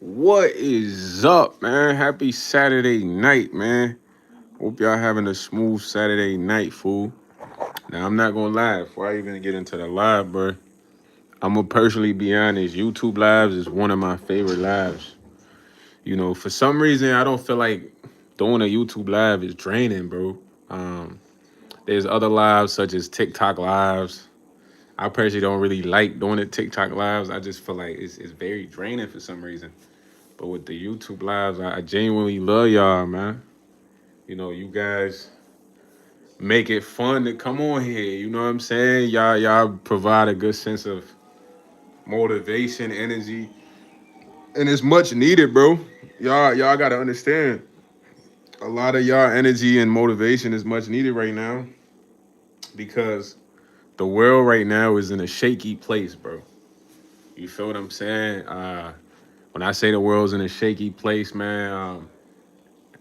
What is up, man? Happy Saturday night, man. Hope y'all having a smooth Saturday night, fool. Now, I'm not gonna lie, before I even get into the live, bro, I'm gonna personally be honest. YouTube lives is one of my favorite lives. For some reason, I don't feel like doing a YouTube live is draining, bro. Um, there's other lives such as TikTok lives. I personally don't really like doing the TikTok lives. I just feel like it's very draining for some reason. But with the YouTube lives, I genuinely love y'all, man. You guys make it fun to come on here. You know what I'm saying? Y'all provide a good sense of motivation, energy, and it's much needed, bro. Y'all gotta understand. A lot of y'all energy and motivation is much needed right now because the world right now is in a shaky place, bro. You feel what I'm saying? When I say the world's in a shaky place, man,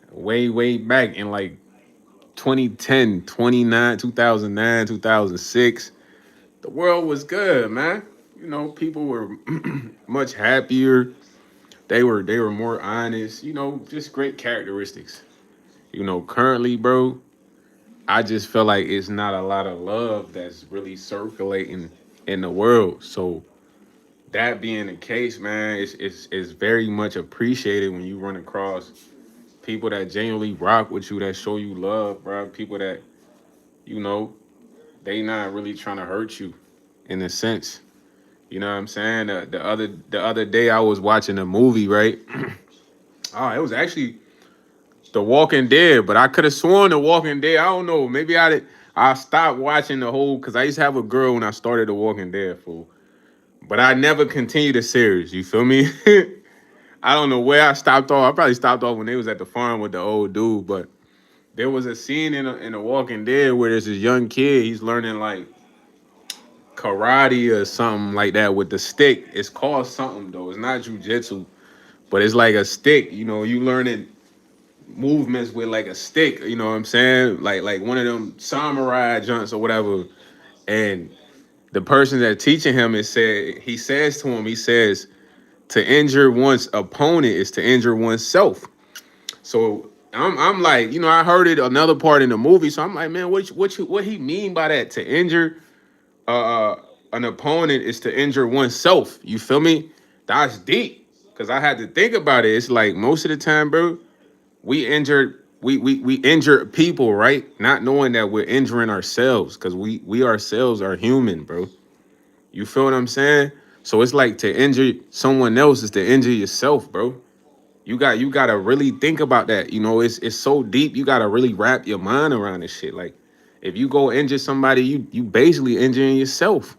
way back in like 2010, 2009, 2006, the world was good, man. People were much happier. They were more honest. Just great characteristics. Currently, bro, I just feel like it's not a lot of love that's really circulating in the world. So that being the case, man, it's very much appreciated when you run across people that genuinely rock with you, that show you love, bro. People that you know they not really trying to hurt you in a sense. You know what I'm saying? The other day I was watching a movie, right? Oh, it was actually The Walking Dead, but I could have sworn The Walking Dead. I don't know. Maybe I stopped watching the whole because I used to have a girl when I started The Walking Dead, fool. But I never continued the series. You feel me? I don't know where I stopped off. I probably stopped off when they was at the farm with the old dude, but there was a scene in The Walking Dead where there's this young kid. He's learning like karate or something like that with the stick. It's called something though. It's not jujitsu, but it's like a stick. You learning movements with like a stick. You know what I'm saying? Like one of them samurai junts or whatever. And the person that teaching him he says to him, he says to injure one's opponent is to injure oneself. So I'm like, I heard it another part in the movie. So I'm like, man, what he mean by that? To injure an opponent is to injure oneself. You feel me? That's deep. Cause I had to think about it. It's like most of the time, bro, we injure people, right? Not knowing that we're injuring ourselves, because we ourselves are human, bro. You feel what I'm saying? So it's like to injure someone else is to injure yourself, bro. You gotta really think about that. It's so deep. You gotta really wrap your mind around this shit. Like, if you go injure somebody, you basically injuring yourself.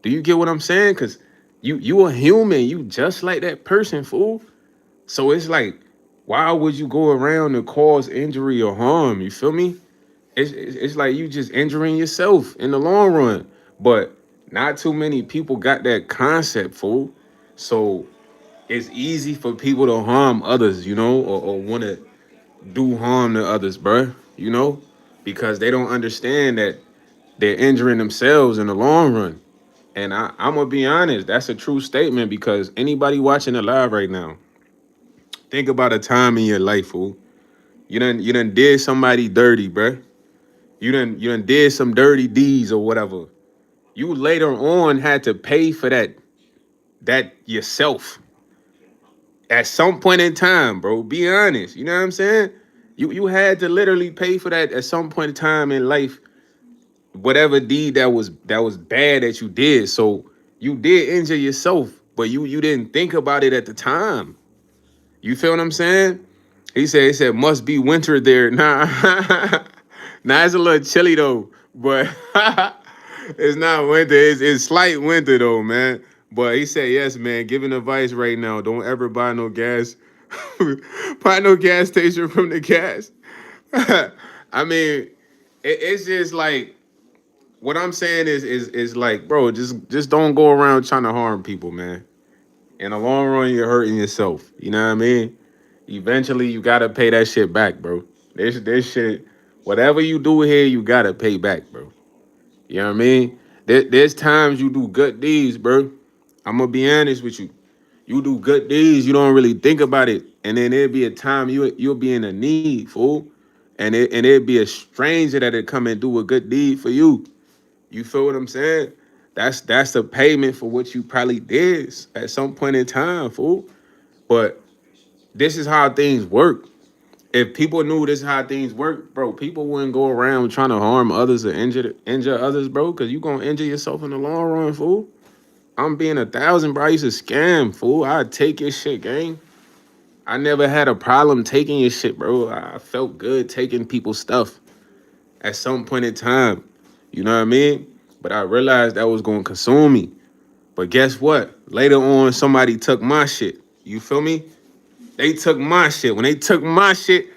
Do you get what I'm saying? Cause you a human. You just like that person, fool. So it's like, why would you go around to cause injury or harm? You feel me? It's like you just injuring yourself in the long run. But not too many people got that concept, fool. So it's easy for people to harm others, or want to do harm to others, bruh, because they don't understand that they're injuring themselves in the long run. And I'm gonna be honest, that's a true statement because anybody watching it live right now, think about a time in your life, fool. You done did somebody dirty, bruh. You done did some dirty deeds or whatever. You later on had to pay for that yourself at some point in time, bro. Be honest. You know what I'm saying? You had to literally pay for that at some point in time in life, whatever deed that was bad that you did. So you did injure yourself, but you didn't think about it at the time. You feel what I'm saying? He said must be winter there. Nah, nah, it's a little chilly though, but it's not winter. It's slight winter though, man. But he said yes, man. Giving advice right now. Don't ever buy no gas. Buy no gas station from the gas. I mean, it's just like what I'm saying is like, bro, just don't go around trying to harm people, man. In the long run, you're hurting yourself. You know what I mean? Eventually, you gotta pay that shit back, bro. This shit, whatever you do here, you gotta pay back, bro. You know what I mean? There's times you do good deeds, bro. I'm gonna be honest with you. You do good deeds, you don't really think about it, and then there'll be a time you'll be in a need, fool, and it'd be a stranger that'll come and do a good deed for you. You feel what I'm saying? That's the payment for what you probably did at some point in time, fool. But this is how things work. If people knew this is how things work, bro, people wouldn't go around trying to harm others or injure others, bro, because you gonna injure yourself in the long run, fool. I'm being 1,000, bro. I used to scam, fool. I'd take your shit, gang. I never had a problem taking your shit, bro. I felt good taking people's stuff at some point in time. You know what I mean? But I realized that was going to consume me. But guess what? Later on, somebody took my shit. You feel me? They took my shit. When they took my shit,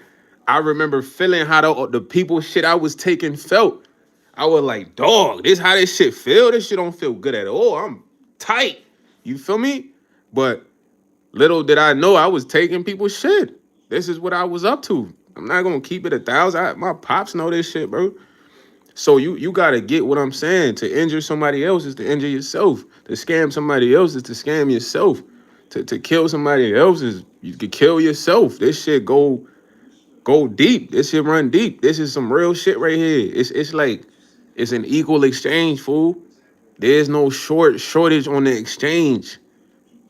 I remember feeling how the people shit I was taking felt. I was like, dog, this how this shit feel? This shit don't feel good at all. I'm tight. You feel me? But little did I know I was taking people's shit. This is what I was up to. I'm not gonna keep it 1,000. My pops know this shit, bro. So you gotta get what I'm saying. To injure somebody else is to injure yourself. To scam somebody else is to scam yourself. To kill somebody else is you could kill yourself. This shit go deep. This shit run deep. This is some real shit right here. It's like it's an equal exchange, fool. There's no shortage on the exchange.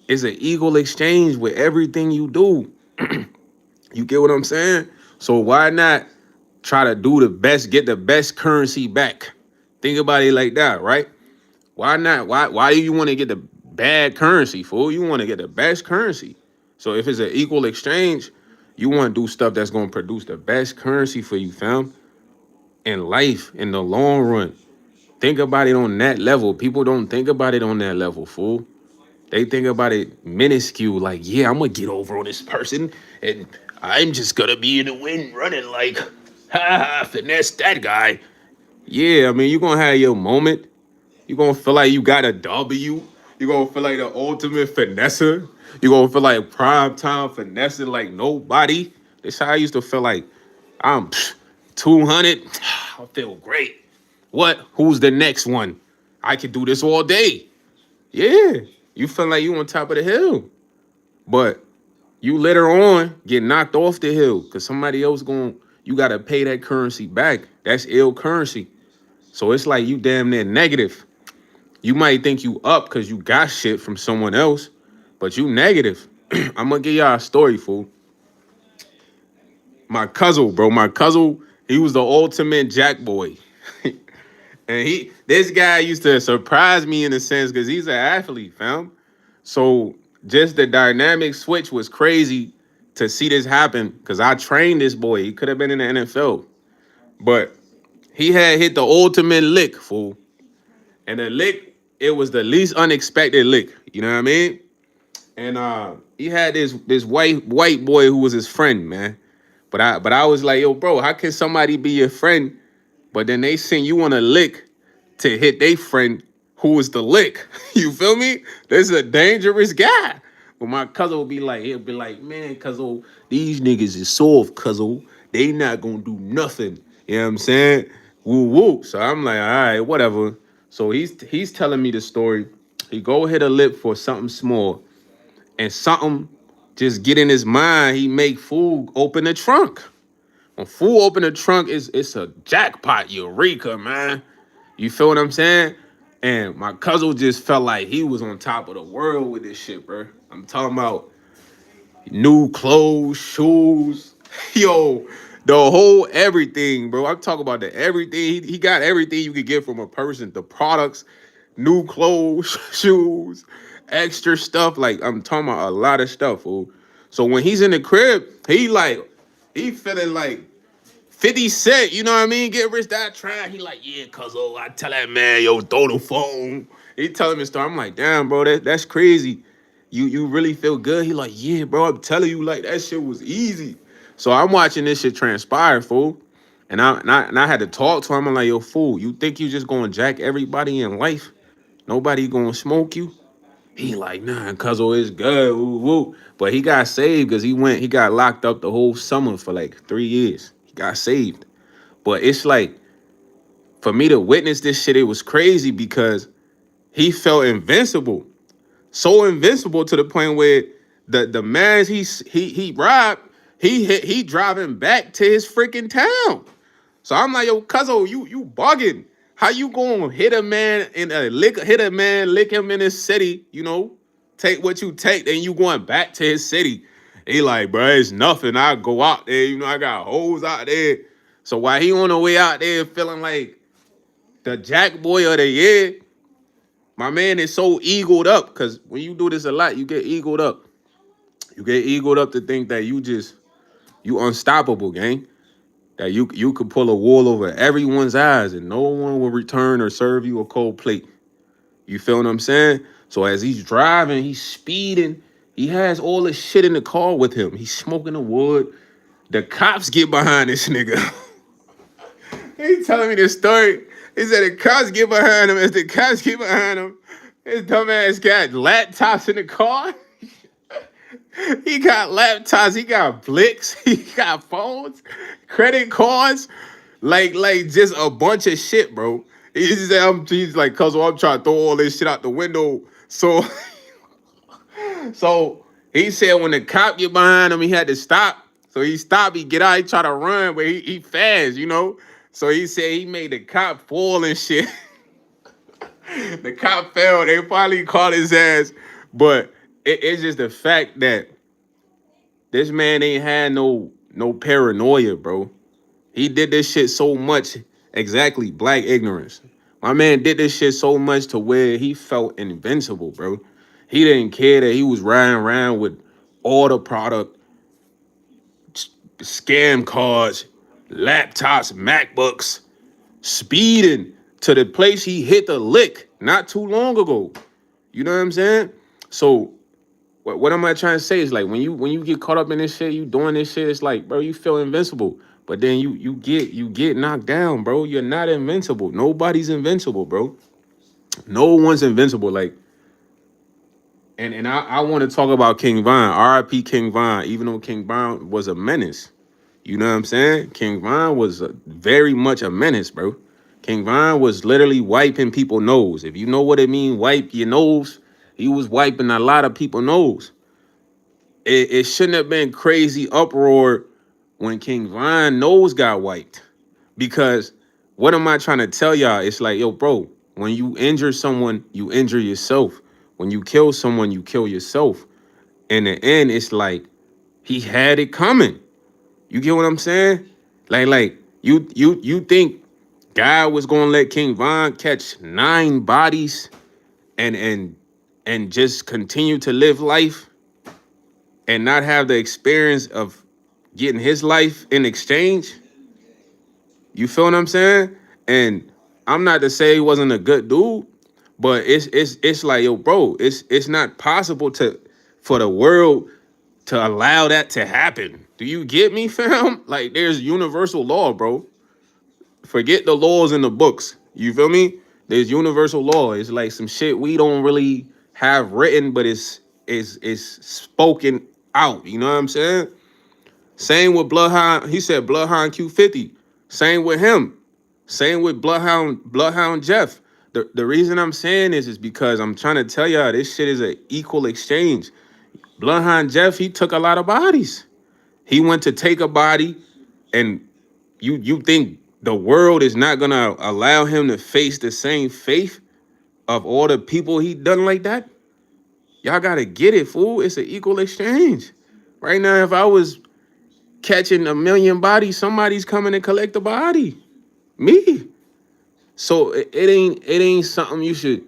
It's an equal exchange with everything you do. You get what I'm saying? So why not try to do the best, get the best currency back? Think about it like that, right? Why not? Why do you want to get the bad currency, fool? You want to get the best currency. So if it's an equal exchange, you want to do stuff that's going to produce the best currency for you, fam, in life, in the long run. Think about it on that level. People don't think about it on that level, fool. They think about it minuscule, like, yeah, I'm gonna get over on this person, and I'm just gonna be in the wind running like, ha ha, finesse that guy. Yeah, I mean, you're gonna have your moment. You're gonna feel like you got a W. You're gonna feel like the ultimate finesser. You're gonna feel like prime time finessing like nobody. This how I used to feel like I'm 200. I feel great. What? Who's the next one? I could do this all day. Yeah, you feel like you on top of the hill, but you later on get knocked off the hill because somebody else you gotta pay that currency back. That's ill currency. So it's like you damn near negative. You might think you up because you got shit from someone else, but you negative. I'm gonna give y'all a story, fool. My cousin, bro, he was the ultimate jack boy. And this guy used to surprise me in a sense because he's an athlete, fam. So just the dynamic switch was crazy to see this happen because I trained this boy. He could have been in the NFL, but he had hit the ultimate lick, fool. And the lick, it was the least unexpected lick. You know what I mean? And he had this white boy who was his friend, man. But I was like, yo, bro, how can somebody be your friend, but then they send you on a lick to hit their friend who was the lick? You feel me? This is a dangerous guy. But my cousin will be like, he'll be like, man, cousin, these niggas is soft, cousin. They not gonna do nothing. You know what I'm saying? Woo woo. So I'm like, all right, whatever. So he's telling me the story. He go hit a lip for something small, and something just get in his mind. He make fool open the trunk. When fool open the trunk, it's a jackpot, eureka, man. You feel what I'm saying? And my cousin just felt like he was on top of the world with this shit, bro. I'm talking about new clothes, shoes, yo, the whole everything, bro. I'm talking about the everything. He got everything you could get from a person. The products, new clothes, shoes, extra stuff. Like I'm talking about a lot of stuff, fool. So when he's in the crib, he feeling like 50 Cent, you know what I mean? Get rich, that trying. He like, yeah, cuz I tell that man, yo, throw the phone. He telling me stuff. I'm like, damn, bro, that's crazy. You really feel good? He like, yeah, bro, I'm telling you, like, that shit was easy. So I'm watching this shit transpire, fool. And I had to talk to him. I'm like, yo, fool, you think you just gonna jack everybody in life? Nobody gonna smoke you? He like, nah, cuzzo is good. Woo, woo. But he got saved because he got locked up the whole summer for like 3 years. He got saved. But it's like, for me to witness this shit, it was crazy because he felt invincible. So invincible to the point where the man he robbed, he driving back to his freaking town. So I'm like, yo, cuzzo, you bugging. How you gonna hit a man in a hit a man, lick him in his city, take what you take, then you going back to his city. He like, bro, it's nothing. I go out there, I got hoes out there. So while he on the way out there feeling like the jack boy of the year, my man is so egoed up, because when you do this a lot, you get egoed up. You get egoed up to think that you unstoppable, gang. That you could pull a wool over everyone's eyes and no one will return or serve you a cold plate. You feel what I'm saying? So as he's driving, he's speeding. He has all this shit in the car with him. He's smoking the wood. The cops get behind this nigga. He telling me this story. He said the cops get behind him. As the cops get behind him, his dumbass got laptops in the car. He got laptops, he got blicks, he got phones, credit cards, like just a bunch of shit, bro. He's like, cuz I'm trying to throw all this shit out the window. So he said when the cop get behind him, he had to stop. So he stopped, he get out, he try to run, but he fast. So he said he made the cop fall and shit. The cop fell, they finally caught his ass. But it's just the fact that this man ain't had no paranoia, bro. He did this shit so much, exactly, black ignorance. My man did this shit so much to where he felt invincible, bro. He didn't care that he was riding around with all the product, scam cards, laptops, MacBooks, speeding to the place he hit the lick not too long ago. You know what I'm saying? So what am I trying to say is like when you get caught up in this shit, you doing this shit, it's like, bro, you feel invincible. But then you get knocked down, bro. You're not invincible. Nobody's invincible, bro. No one's invincible. Like, and I want to talk about King Von, R.I.P. King Von, even though King Von was a menace. You know what I'm saying? King Von was very much a menace, bro. King Von was literally wiping people's nose. If you know what it means, wipe your nose, he was wiping a lot of people's nose. It shouldn't have been crazy uproar when King Von nose got wiped. Because what am I trying to tell y'all? It's like, yo, bro, when you injure someone, you injure yourself. When you kill someone, you kill yourself. In the end, it's like he had it coming. You get what I'm saying? Like you think God was gonna let King Von catch 9 bodies and just continue to live life and not have the experience of getting his life in exchange? You feel what I'm saying? And I'm not to say he wasn't a good dude, but it's like, yo, bro, it's not possible for the world to allow that to happen. Do you get me, fam? Like, there's universal law, bro. Forget the laws in the books. You feel me? There's universal law. It's like some shit we don't really have written, but it's spoken out. You know what I'm saying? Same with Bloodhound. He said Bloodhound Q50. Same with him. Same with Bloodhound Jeff. The reason I'm saying this is because I'm trying to tell y'all this shit is an equal exchange. Bloodhound Jeff, he took a lot of bodies. He went to take a body, and you think the world is not gonna allow him to face the same fate of all the people he done like that? Y'all gotta get it, fool. It's an equal exchange. Right now, if I was catching 1,000,000 bodies, somebody's coming to collect the body. Me. So it ain't something you should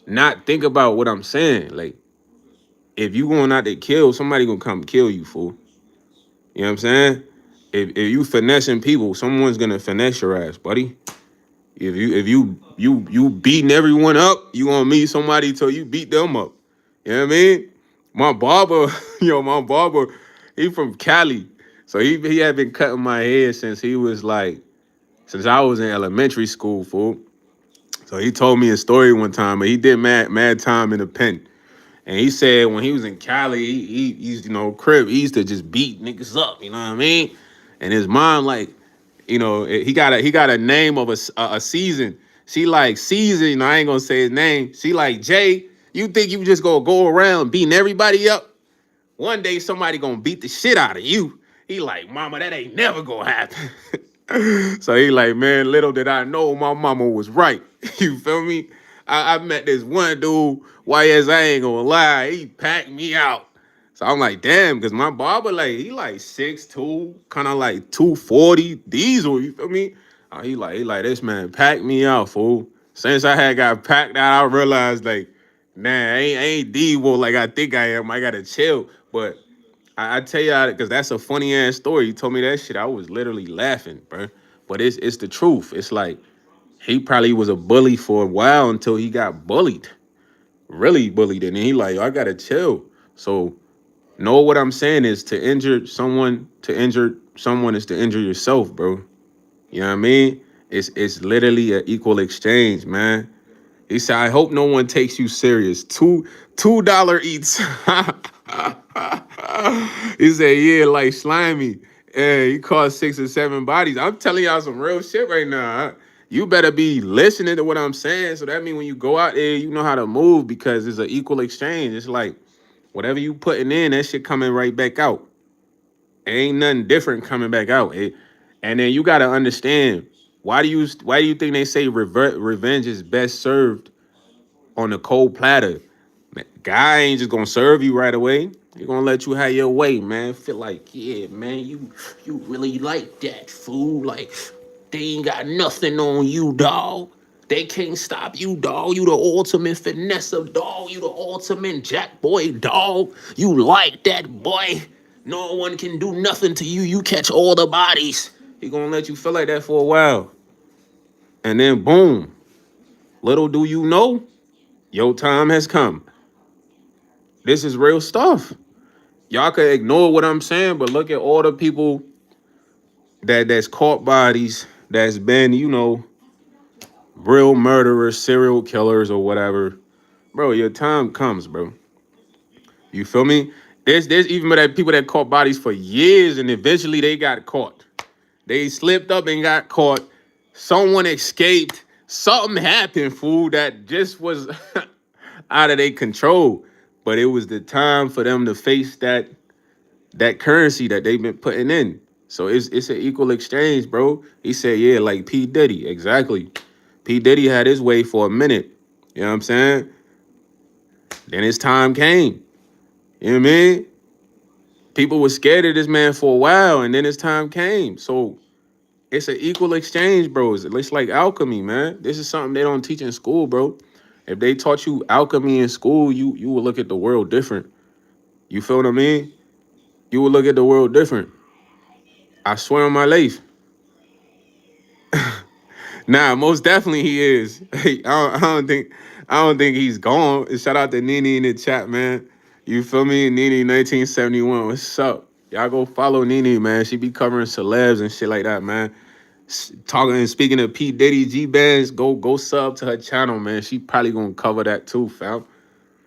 not think about what I'm saying. Like, if you going out to kill, somebody gonna come kill you, fool. You know what I'm saying? If you finessing people, someone's gonna finesse your ass, buddy. If you beating everyone up, you gonna meet somebody till you beat them up. You know what I mean? My barber, my barber, he from Cali. So he had been cutting my hair since I was in elementary school, fool. So he told me a story one time, but he did mad time in the pen. And he said when he was in Cali, he's crib, he used to just beat niggas up, you know what I mean? And his mom, like, he got a name of a season. She like Season, I ain't gonna say his name. She like Jay, You think you just gonna go around beating everybody up? One day somebody gonna beat the shit out of you. He like, mama, that ain't never gonna happen. So he like, man, little did I know my mama was right. You feel me? I met this one dude, YS, I ain't gonna lie, he packed me out. So I'm like, damn, because my barber, like, he like 6'2", kind of like 240 diesel, you feel me? He like, this man packed me out, fool. Since I had got packed out, I realized, like, nah, I ain't Devo like I think I am. I gotta chill. But I tell y'all, because that's a funny ass story. You told me that shit, I was literally laughing, bro. But it's the truth. It's like he probably was a bully for a while until he got bullied, really bullied, and then he like, I gotta chill. So know what I'm saying is to injure someone is to injure yourself, bro. You know what I mean? It's literally an equal exchange, man. He said, I hope no one takes you serious. $2 eats. He said, yeah, like slimy. Yeah, he caught 6 or 7 bodies. I'm telling y'all some real shit right now. You better be listening to what I'm saying. So that means when you go out there, you know how to move because it's an equal exchange. It's like whatever you putting in, that shit coming right back out. Ain't nothing different coming back out. And then you gotta understand why do you think they say revenge is best served on a cold platter? Man, guy ain't just gonna serve you right away. He gonna let you have your way, man. Feel like, yeah, man, you really like that fool. Like they ain't got nothing on you, dog. They can't stop you, dog. You the ultimate finesse of dog. You the ultimate jack boy, dog. You like that, boy. No one can do nothing to you. You catch all the bodies. He gonna let you feel like that for a while. And then boom. Little do you know, your time has come. This is real stuff. Y'all can ignore what I'm saying, but look at all the people that's caught bodies, that's been, real murderers, serial killers, or whatever. Bro, your time comes, bro. You feel me? There's even that people that caught bodies for years and eventually they got caught. They slipped up and got caught. Someone escaped. Something happened, fool, that just was out of their control. But it was the time for them to face that currency that they've been putting in. So it's an equal exchange, bro. He said, yeah, like P. Diddy. Exactly. P. Diddy had his way for a minute. You know what I'm saying? Then his time came. You know what I mean? People were scared of this man for a while, and then his time came. So it's an equal exchange, bro. It's like alchemy, man. This is something they don't teach in school, bro. If they taught you alchemy in school, you will look at the world different. You feel what I mean? You will look at the world different. I swear on my life. Nah, most definitely he is. I don't think he's gone. Shout out to Nene in the chat, man. You feel me? Nene 1971. What's up? Y'all go follow Nene, man. She be covering celebs and shit like that, man. Talking and speaking of P. Diddy G bands, go sub to her channel, man. She probably gonna cover that too, fam.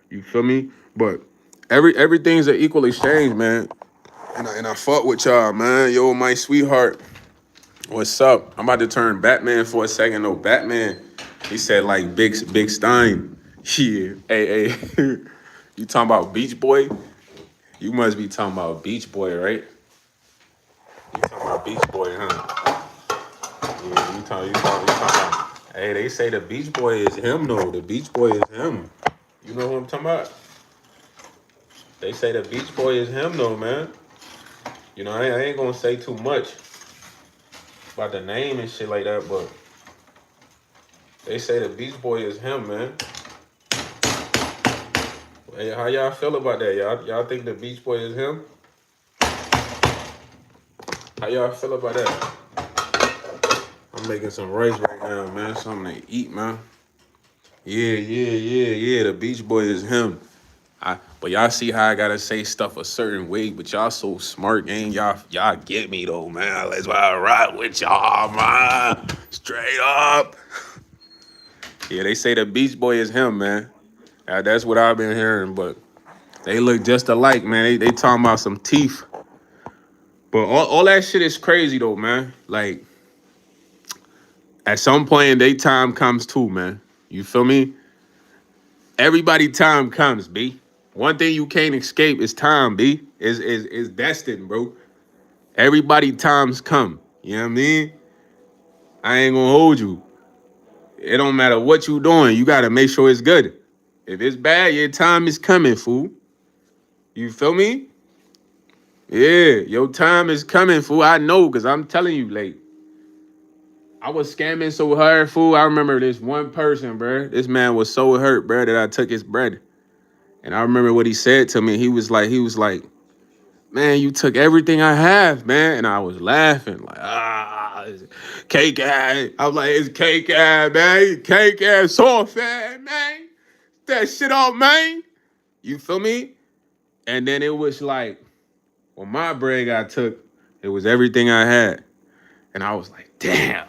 You feel me? But everything's an equal exchange, man. And I fuck with y'all, man. Yo, my sweetheart. What's up? I'm about to turn Batman for a second. No, Batman. He said like Big Stein. Yeah. Hey. You talking about Beach Boy? You must be talking about Beach Boy, right? You talking about Beach Boy, huh? Yeah, you talking about. Hey, they say the Beach Boy is him though. The Beach Boy is him. You know what I'm talking about? They say the Beach Boy is him though, man. I ain't gonna say too much about the name and shit like that, but they say the Beach Boy is him, man. Hey, how y'all feel about that? Y'all think the Beach Boy is him? How y'all feel about that? I'm making some rice right now, man. Something to eat, man. Yeah. The Beach Boy is him. But y'all see how I gotta say stuff a certain way, but y'all so smart, gang. Y'all get me though, man. That's why I ride with y'all, man. Straight up. Yeah, they say the Beach Boy is him, man. That's what I've been hearing, but they look just alike, man. They talking about some teeth. But all that shit is crazy though, man. Like, at some point in their time comes too, man. You feel me? Everybody time comes, B. One thing you can't escape is time, B. Is destined, bro. Everybody times come. You know what I mean? I ain't gonna hold you. It don't matter what you doing. You gotta make sure it's good. If it's bad, your time is coming, fool. You feel me? Yeah, your time is coming, fool. I know, cause I'm telling you, like, I was scamming so hard, fool. I remember this one person, bro. This man was so hurt, bro, that I took his bread. And I remember what he said to me. He was like, man, you took everything I have, man. And I was laughing, like, it's cake ass. I was like, it's cake ass, man. Cake ass, soft ass, man. That shit off, man. You feel me? And then it was like, when my bread got took, it was everything I had. And I was like, damn.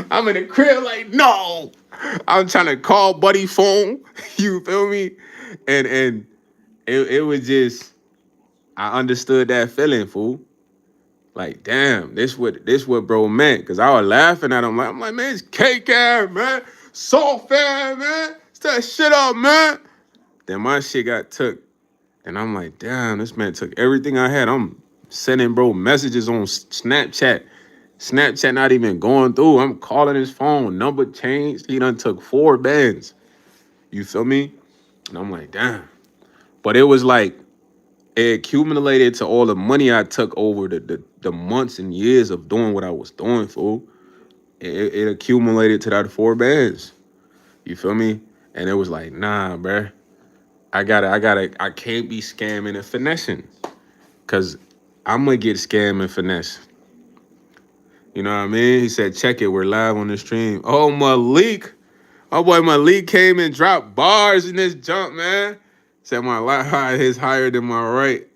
I'm in the crib like, no. I'm trying to call buddy phone. You feel me? And it was just, I understood that feeling, fool. Like, damn, this what bro meant. Cause I was laughing at him. I'm like, man, it's cake ass, man. Soft ass, man. It's that shit up, man. Then my shit got took. And I'm like, damn, this man took everything I had. I'm sending bro messages on Snapchat. Snapchat not even going through. I'm calling his phone. Number changed. He done took 4 bands. You feel me? And I'm like, damn. But it was like, it accumulated to all the money I took over the months and years of doing what I was doing, fool. It accumulated to that 4 bands. You feel me? And it was like, nah, bruh. I can't be scamming and finessing. Cause I'm gonna get scammed and finesse. You know what I mean? He said, check it, we're live on the stream. Oh, Malik. My boy Malik came and dropped bars in this jump, man. Said my left eye is higher than my right.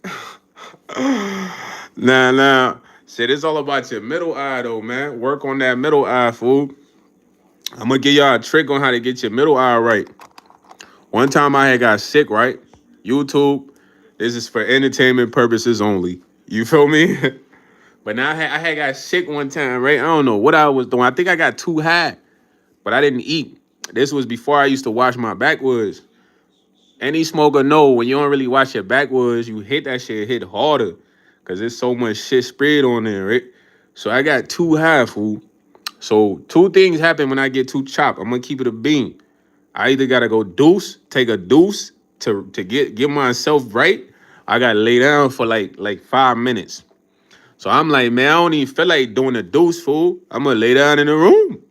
Nah. Shit, it's all about your middle eye, though, man. Work on that middle eye, fool. I'm gonna give y'all a trick on how to get your middle eye right. One time I had got sick, right? YouTube, this is for entertainment purposes only. You feel me? But now I had got sick one time, right? I don't know what I was doing. I think I got too high, but I didn't eat. This was before I used to wash my backwoods. Any smoker know when you don't really wash your backwoods, you hit that shit hit harder. Cause there's so much shit sprayed on there, right? So I got too high, fool. So 2 things happen when I get too chopped. I'm gonna keep it a bean. I either gotta go take a deuce to get myself right. I gotta lay down for like 5 minutes. So I'm like, man, I don't even feel like doing a deuce, fool. I'm gonna lay down in the room.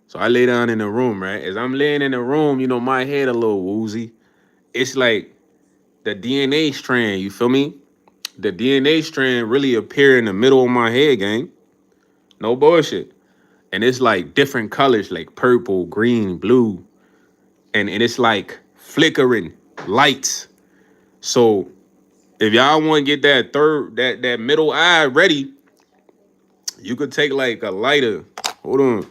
So I lay down in the room, right? As I'm laying in the room, you know, my head a little woozy. It's like the DNA strand, you feel me? The DNA strand really appear in the middle of my head, gang. No bullshit. And it's like different colors, like purple, green, blue. And it's like flickering lights. So if y'all want to get that middle eye ready, you could take like a lighter. Hold on.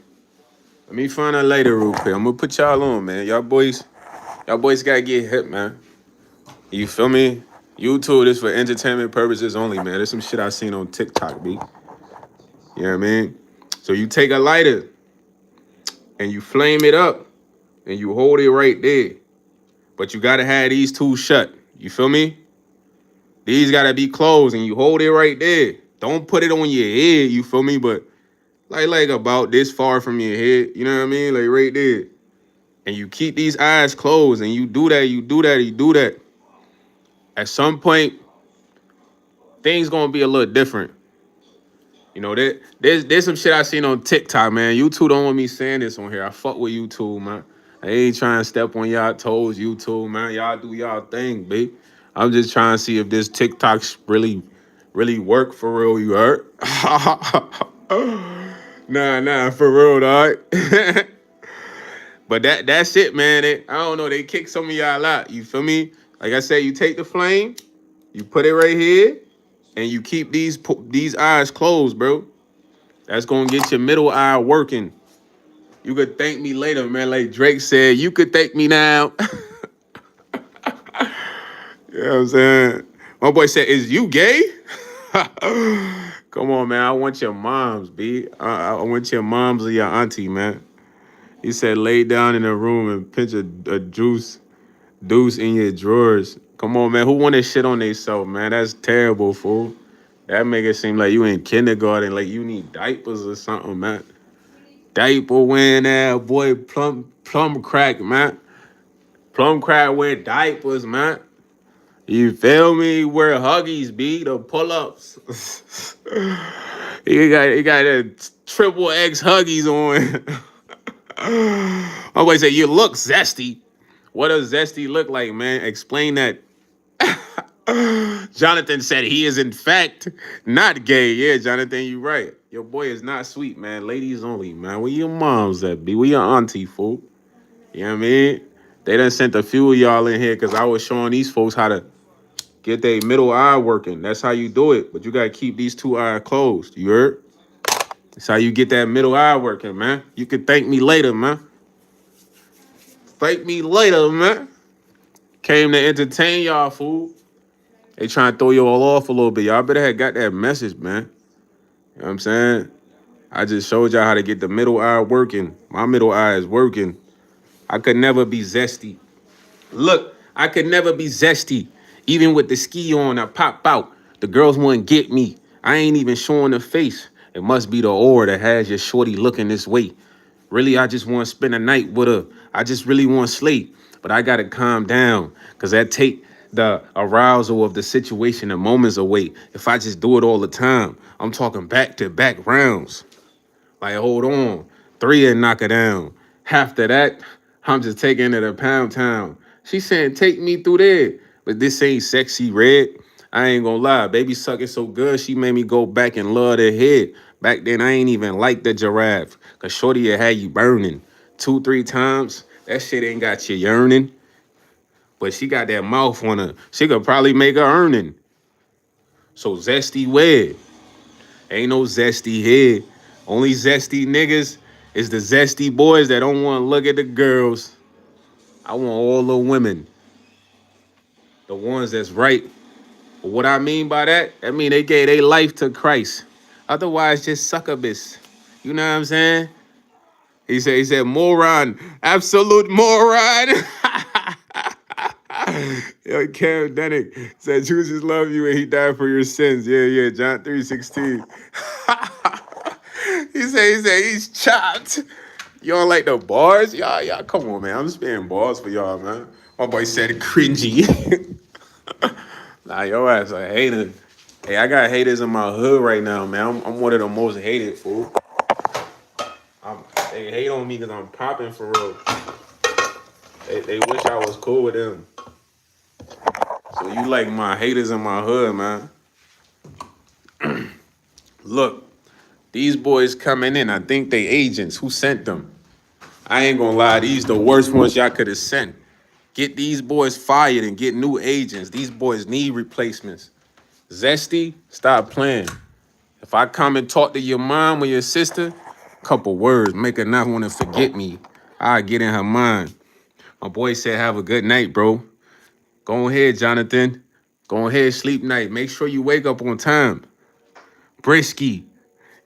Let me find a lighter real quick. I'm gonna put y'all on, man. Y'all boys gotta get hip, man. You feel me? YouTube is for entertainment purposes only, man. There's some shit I seen on TikTok, B. You know what I mean? So you take a lighter and you flame it up and you hold it right there. But you gotta have these 2 shut. You feel me? These gotta be closed and you hold it right there. Don't put it on your head, you feel me? But like about this far from your head, you know what I mean? Like right there. And you keep these eyes closed and you do that. At some point, things gonna be a little different. You know, there's some shit I seen on TikTok, man. YouTube don't want me saying this on here. I fuck with YouTube, man. I ain't trying to step on y'all toes, YouTube, man. Y'all do y'all thing, B. I'm just trying to see if this TikTok's really work for real, you heard? Nah, for real, dog. But that's it, man. I don't know. They kick some of y'all out. You feel me? Like I said, you take the flame, you put it right here, and you keep these eyes closed, bro. That's gonna get your middle eye working. You could thank me later, man. Like Drake said, you could thank me now. You know what I'm saying? My boy said, is you gay? Come on, man. I want your moms, B. I want your moms or your auntie, man. He said, lay down in a room and pinch a deuce in your drawers. Come on, man. Who want to shit on themselves, man? That's terrible, fool. That make it seem like you in kindergarten, like you need diapers or something, man. Diaper wearing that boy, plum crack, man. Plum crack wear diapers, man. You feel me? Wear huggies, be the pull-ups. he got that triple X huggies on. My boy say you look zesty. What does zesty look like, man? Explain that. Jonathan said he is in fact not gay. Yeah, Jonathan, you right. Your boy is not sweet, man. Ladies only, man. Where your moms at, be? Where your auntie, fool? You know what I mean? They done sent a few of y'all in here because I was showing these folks how to get their middle eye working. That's how you do it. But you gotta keep these two eyes closed. You heard? That's how you get that middle eye working, man. You can thank me later, man. Thank me later, man. Came to entertain y'all, fool. They trying to throw you all off a little bit. Y'all better have got that message, man. You know what I'm saying? I just showed y'all how to get the middle eye working. My middle eye is working. I could never be zesty. Look, I could never be zesty. Even with the ski on, I pop out. The girls wouldn't get me. I ain't even showing the face. It must be the aura that has your shorty looking this way. Really, I just want to spend a night with her. I just really want to sleep. But I got to calm down because that take the arousal of the situation and moments away. If I just do it all the time, I'm talking back-to-back rounds. Like, hold on. Three and knock her down. After that, I'm just taking her to Pound Town. She saying, take me through there. But this ain't sexy red. I ain't gonna lie. Baby sucking so good, she made me go back and love her head. Back then, I ain't even like the giraffe. Cause shorty had you burning. 2, 3 times. That shit ain't got you yearning. But she got that mouth on her. She could probably make her earning. So zesty wed. Ain't no zesty head. Only zesty niggas is the zesty boys that don't want to look at the girls. I want all the women. The ones that's right. But what I mean by that, I mean they gave their life to Christ. Otherwise, just succubus. You know what I'm saying? He said, moron, absolute moron. Yo, Cam Denick said, Jesus love you and he died for your sins. Yeah, John 3:16. he said he's chopped. You don't like the bars? Y'all, come on, man. I'm spitting bars for y'all, man. My boy said cringy. Nah, your ass a hater. Hey, I got haters in my hood right now, man. I'm one of the most hated, fool. They hate on me because I'm popping for real. They wish I was cool with them. So you like my haters in my hood, man. Look, these boys coming in. I think they agents. Who sent them? I ain't gonna lie. These the worst ones y'all could have sent. Get these boys fired and get new agents. These boys need replacements. Zesty, stop playing. If I come and talk to your mom or your sister, couple words, make her not want to forget me. I get in her mind. My boy said, have a good night, bro. Go ahead, Jonathan. Go ahead, sleep night. Make sure you wake up on time. Brisky.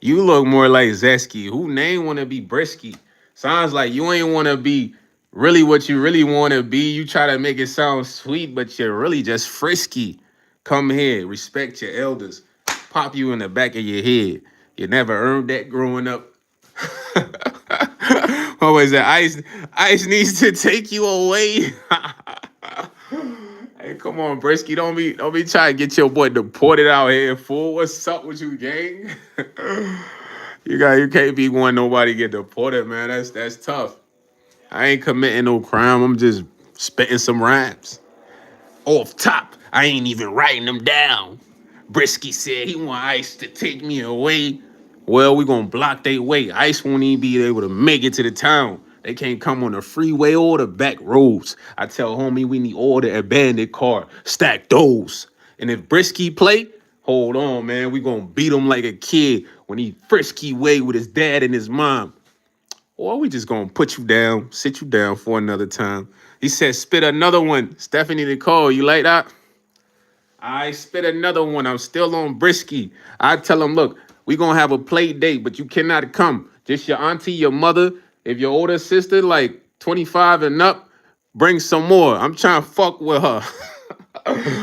You look more like Zesky. Who name want to be Brisky? Sounds like you ain't want to be really what you really want to be. You try to make it sound sweet, but you're really just frisky. Come here. Respect your elders. Pop you in the back of your head. You never earned that growing up. What was that? Ice needs to take you away. Hey, come on, Brisky. Don't be trying to get your boy deported out here, fool. What's up with you, gang? You can't be one nobody get deported, man. That's tough. I ain't committing no crime. I'm just spitting some rhymes. Off top, I ain't even writing them down. Brisky said he want Ice to take me away. Well, we gonna block their way. Ice won't even be able to make it to the town. They can't come on the freeway or the back roads. I tell homie we need all the abandoned car. Stack those. And if Brisky play, hold on, man. We gonna beat him like a kid when he frisky way with his dad and his mom. Or we just gonna put you down, sit you down for another time. He said, spit another one. Stephanie Nicole, you like that? I spit another one. I'm still on Brisky. I tell him, look, we gonna have a play date, but you cannot come. Just your auntie, your mother, If your older sister like 25 and up, bring some more. I'm trying to fuck with her.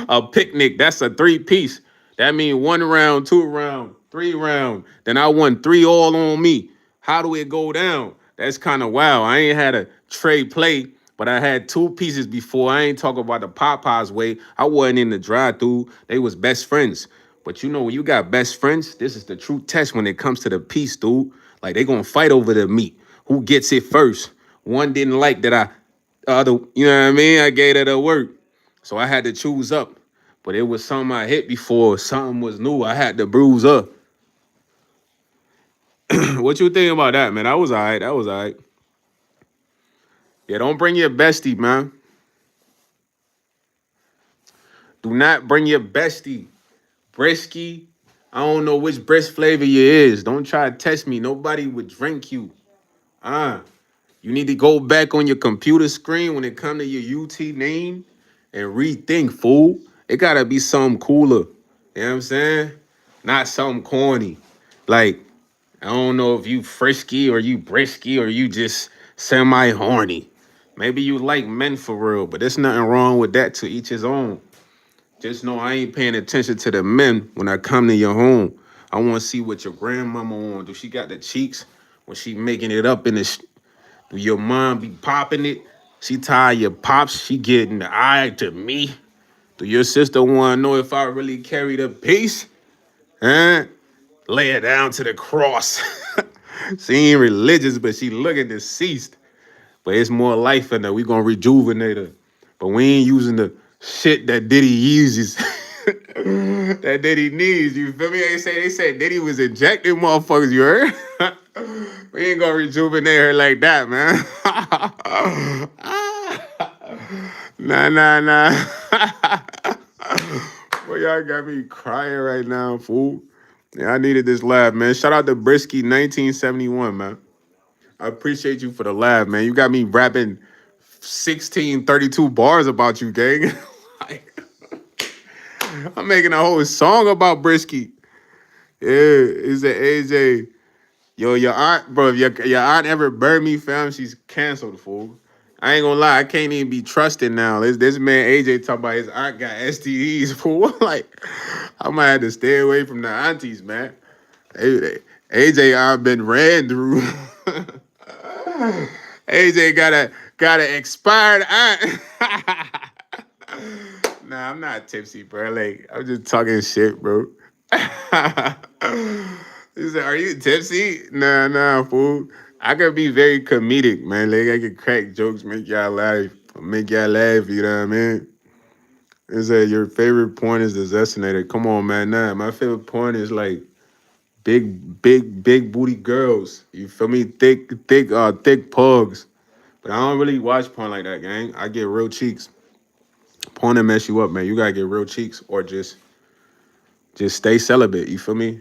A picnic, that's a three-piece. That means 1 round, 2 round, 3 round. Then I won three all on me. How do it go down? That's kind of wild. I ain't had a trade play, but I had two pieces before. I ain't talking about the Popeyes way. I wasn't in the drive-through. They was best friends. But you know, when you got best friends, this is the true test when it comes to the piece, dude. Like they gonna fight over the meat. Who gets it first? One didn't like that other, you know what I mean? I gave it a work. So I had to choose up. But it was something I hit before, something was new. I had to bruise up. What you think about that, man? That was all right. That was all right. Yeah, don't bring your bestie, man. Do not bring your bestie. Brisky. I don't know which breast flavor you is. Don't try to test me. Nobody would drink you. You need to go back on your computer screen when it come to your UT name and rethink, fool. It gotta be something cooler. You know what I'm saying? Not something corny. Like, I don't know if you frisky or you brisky or you just semi-horny. Maybe you like men for real, but there's nothing wrong with that, to each his own. Just know I ain't paying attention to the men when I come to your home. I want to see what your grandmama on. Do she got the cheeks when she making it up in the do your mom be popping it? She tired your pops, she getting the eye to me. Do your sister want to know if I really carry the peace? Huh? Lay her down to the cross. She ain't religious, but she looking deceased. But it's more life in her. We gonna rejuvenate her. But we ain't using the shit that Diddy uses. That Diddy needs. You feel me? They said Diddy was injecting motherfuckers, you heard? We ain't gonna rejuvenate her like that, man. Nah. Boy, y'all got me crying right now, fool. Yeah, I needed this laugh, man. Shout out to Brisky 1971, man. I appreciate you for the laugh, man. You got me rapping 1632 bars about you, gang. Like, I'm making a whole song about Brisky. Yeah, it's a AJ. Yo, your aunt, bro, if your aunt ever burned me, fam, she's canceled, fool. I ain't gonna lie, I can't even be trusted now. This man AJ talking about his aunt got STDs, fool. Like, I might have to stay away from the aunties, man. AJ aunt been ran through. AJ got an expired aunt. Nah, I'm not tipsy, bro. Like, I'm just talking shit, bro. He said, "Are you tipsy?" Nah, fool. I could be very comedic, man. Like, I could crack jokes, make y'all laugh. You know what I mean? He said, "Your favorite porn is the Zestinator." Come on, man. Nah, my favorite porn is like big booty girls. You feel me? Thick pugs. But I don't really watch porn like that, gang. I get real cheeks. Porn to mess you up, man. You gotta get real cheeks or just stay celibate. You feel me?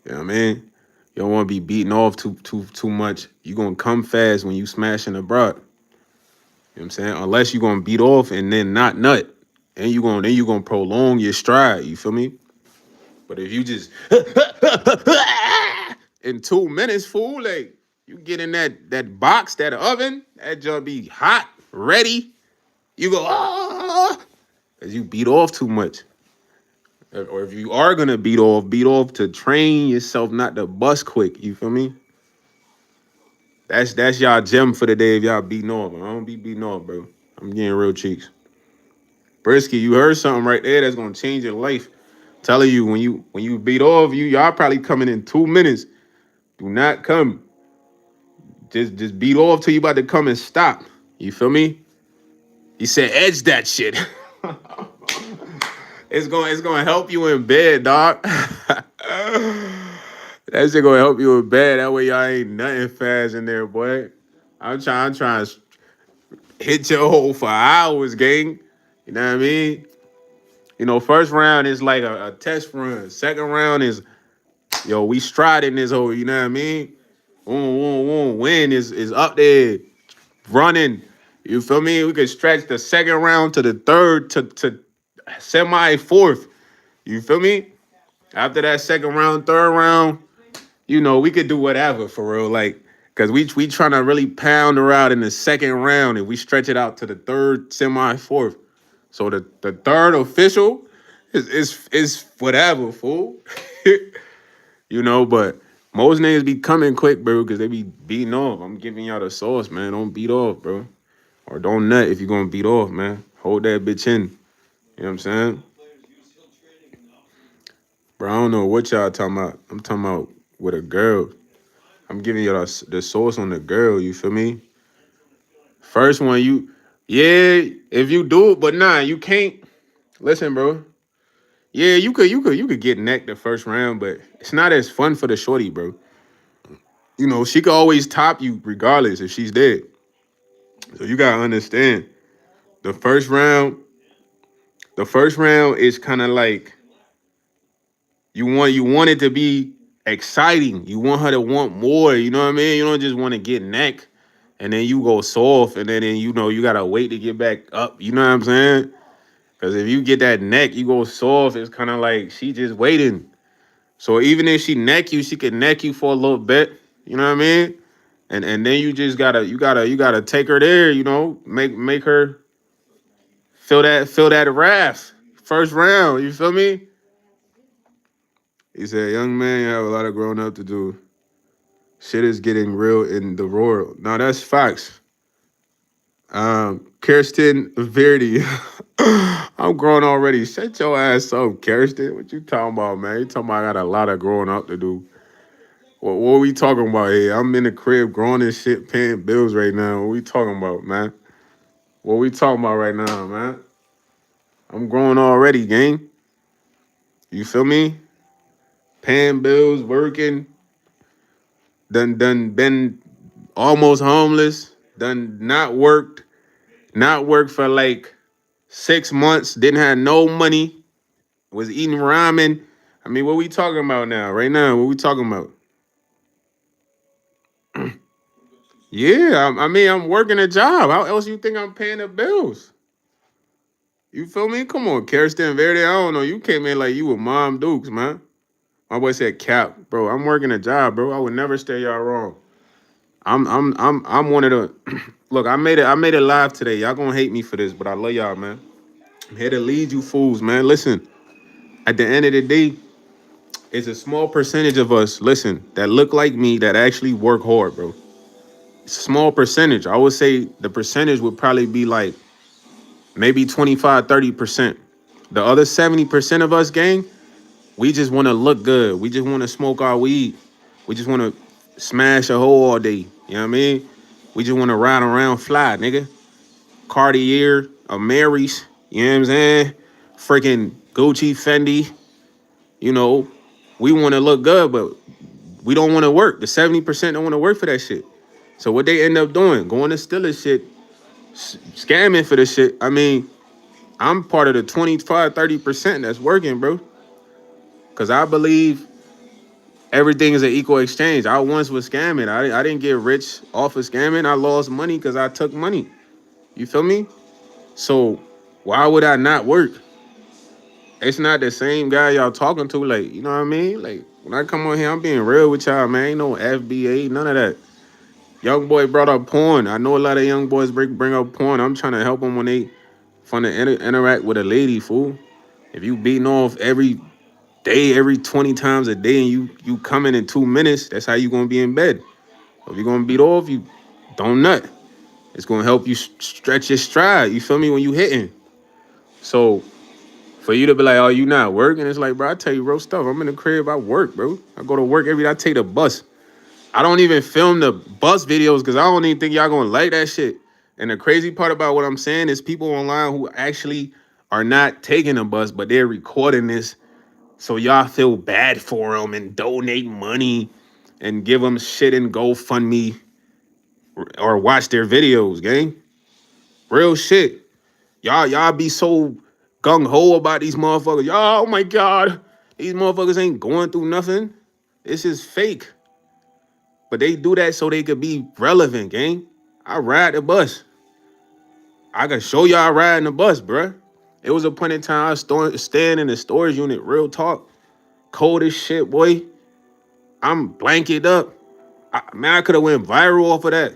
You know what I mean? You don't want to be beating off too much. You gonna come fast when you smashing a broad. You know what I'm saying? Unless you gonna beat off and then not nut. And you gonna prolong your stride. You feel me? But if you just in 2 minutes, fool, like you get in that box, that oven, that joint be hot, ready. You go, as you beat off too much. Or if you are gonna beat off to train yourself not to bust quick. You feel me? That's y'all gem for the day if y'all beating off. I don't be beating off, bro. I'm getting real cheeks. Brisky, you heard something right there that's gonna change your life. Telling you when you beat off, y'all probably coming in 2 minutes. Do not come. Just beat off till you about to come and stop. You feel me? He said edge that shit. It's gonna help you in bed, dog. That shit gonna help you in bed. That way y'all ain't nothing fast in there, boy. I'm trying to hit your hole for hours, gang. You know what I mean? You know, first round is like a test run. Second round is, yo, we striding this hole, you know what I mean? Win is up there running. You feel me? We could stretch the second round to the third to semi fourth. You feel me? After that second round, third round, we could do whatever for real. Like Cause we trying to really pound her out in the second round, and we stretch it out to the third semi fourth. So the third official is whatever, fool. You know, but most niggas be coming quick, bro, because they be beating off. I'm giving y'all the sauce, man. Don't beat off, bro. Or don't nut if you're gonna beat off, man. Hold that bitch in. You know what I'm saying? Bro, I don't know what y'all talking about. I'm talking about with a girl. I'm giving y'all the sauce on the girl, you feel me? First one, yeah, if you do it, but nah, you can't. Listen, bro. Yeah, you could get necked the first round, but it's not as fun for the shorty, bro. You know, she could always top you regardless if she's dead. So you gotta understand the first round. The first round is kind of like you want it to be exciting. You want her to want more. You know what I mean? You don't just want to get neck and then you go soft and then you know you gotta wait to get back up. You know what I'm saying? Because if you get that neck, you go soft. It's kind of like she just waiting. So even if she neck you, she can neck you for a little bit. You know what I mean? And then you just gotta take her there. You know, make her feel that wrath. First round. You feel me? He said, "Young man, you have a lot of growing up to do. Shit is getting real in the world." Now that's facts. Kirsten Verdi. I'm grown already. Shut your ass up, Kirsten. What you talking about, man? You talking about I got a lot of growing up to do. What we talking about here? I'm in the crib growing this shit, paying bills right now. What we talking about, man? What we talking about right now, man? I'm growing already, gang. You feel me? Paying bills, working, done been almost homeless, done not worked for like 6 months, didn't have no money, was eating ramen. I mean, what we talking about now? Right now, what we talking about? Yeah, I mean, I'm working a job. How else you think I'm paying the bills? You feel me? Come on, Kirsten Verde. I don't know. You came in like you were Mom Dukes, man. My boy said, "Cap, bro. I'm working a job, bro. I would never stay y'all wrong. I'm one of the look. I made it live today. Y'all gonna hate me for this, but I love y'all, man. I'm here to lead you fools, man. Listen. At the end of the day, it's a small percentage of us, listen, that look like me that actually work hard, bro. It's a small percentage. I would say the percentage would probably be like maybe 25, 30%. The other 70% of us, gang, we just want to look good. We just want to smoke our weed. We just want to smash a hole all day. You know what I mean? We just want to ride around fly, nigga. Cartier, a Mary's, you know what I'm saying? Freaking Gucci, Fendi, you know. We want to look good, but we don't want to work. The 70% don't want to work for that shit. So what they end up doing, going to steal this shit, scamming for this shit. I mean, I'm part of the 25, 30% that's working, bro. Because I believe everything is an equal exchange. I once was scamming. I didn't get rich off of scamming. I lost money because I took money. You feel me? So why would I not work? It's not the same guy y'all talking to. Like, you know what I mean? Like, when I come on here, I'm being real with y'all, man. Ain't no FBA, none of that. Young boy brought up porn. I know a lot of young boys bring up porn. I'm trying to help them when they fun to interact with a lady, fool. If you beating off every day, every 20 times a day, and you coming in 2 minutes, that's how you gonna be in bed. If you're gonna beat off, you don't nut. It's gonna help you stretch your stride. You feel me when you hitting. So for you to be like, oh, you not working? It's like, bro, I tell you real stuff. I'm in the crib. I work, bro. I go to work every day. I take the bus. I don't even film the bus videos because I don't even think y'all gonna like that shit. And the crazy part about what I'm saying is people online who actually are not taking a bus, but they're recording this so y'all feel bad for them and donate money and give them shit and GoFundMe or watch their videos, gang. Real shit. Y'all be so gung ho about these motherfuckers. Y'all, oh my God, these motherfuckers ain't going through nothing. This is fake. But they do that so they could be relevant, gang. I ride the bus. I can show y'all riding the bus, bruh. It was a point in time I was staying in the storage unit, real talk. Cold as shit, boy. I'm blanketed up. Man, I could have went viral off of that.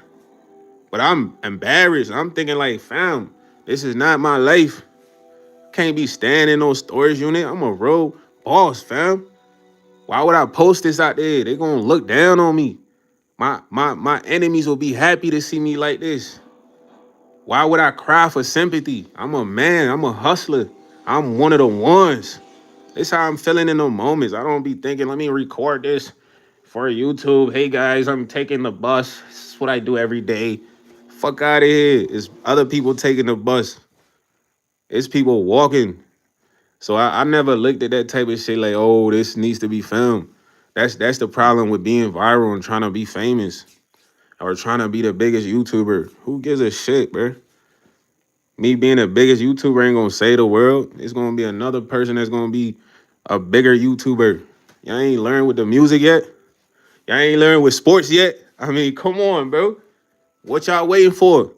But I'm embarrassed. I'm thinking like, fam, this is not my life. Can't be standing in no storage unit. I'm a real boss, fam. Why would I post this out there? They gonna look down on me. My enemies will be happy to see me like this. Why would I cry for sympathy? I'm a man. I'm a hustler. I'm one of the ones. This how I'm feeling in those moments. I don't be thinking, let me record this for YouTube. Hey guys, I'm taking the bus. This is what I do every day. Fuck out of here. It's other people taking the bus. It's people walking. So I never looked at that type of shit like, oh, this needs to be filmed. That's the problem with being viral and trying to be famous or trying to be the biggest YouTuber. Who gives a shit, bro? Me being the biggest YouTuber ain't gonna save the world. It's gonna be another person that's gonna be a bigger YouTuber. Y'all ain't learned with the music yet. Y'all ain't learned with sports yet. I mean, come on, bro. What y'all waiting for?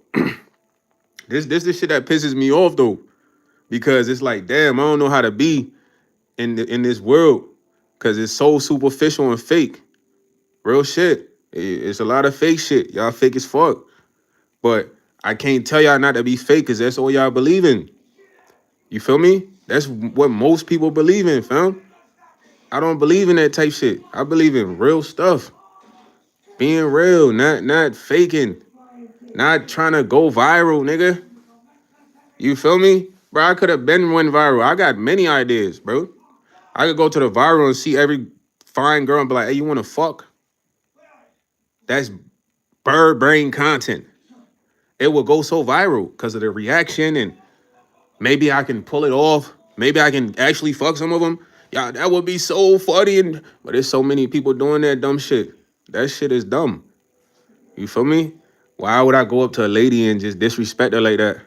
This the shit that pisses me off though, because it's like, damn, I don't know how to be in this world, because it's so superficial and fake. Real shit. It's a lot of fake shit. Y'all fake as fuck. But I can't tell y'all not to be fake, because that's all y'all believe in. You feel me? That's what most people believe in, fam. I don't believe in that type shit. I believe in real stuff. Being real, not faking. Not trying to go viral, nigga. You feel me? Bro, I could have been went viral. I got many ideas, bro. I could go to the viral and see every fine girl and be like, hey, you wanna fuck? That's bird brain content. It will go so viral because of the reaction, and maybe I can pull it off. Maybe I can actually fuck some of them. Yeah, that would be so funny. But there's so many people doing that dumb shit. That shit is dumb. You feel me? Why would I go up to a lady and just disrespect her like that?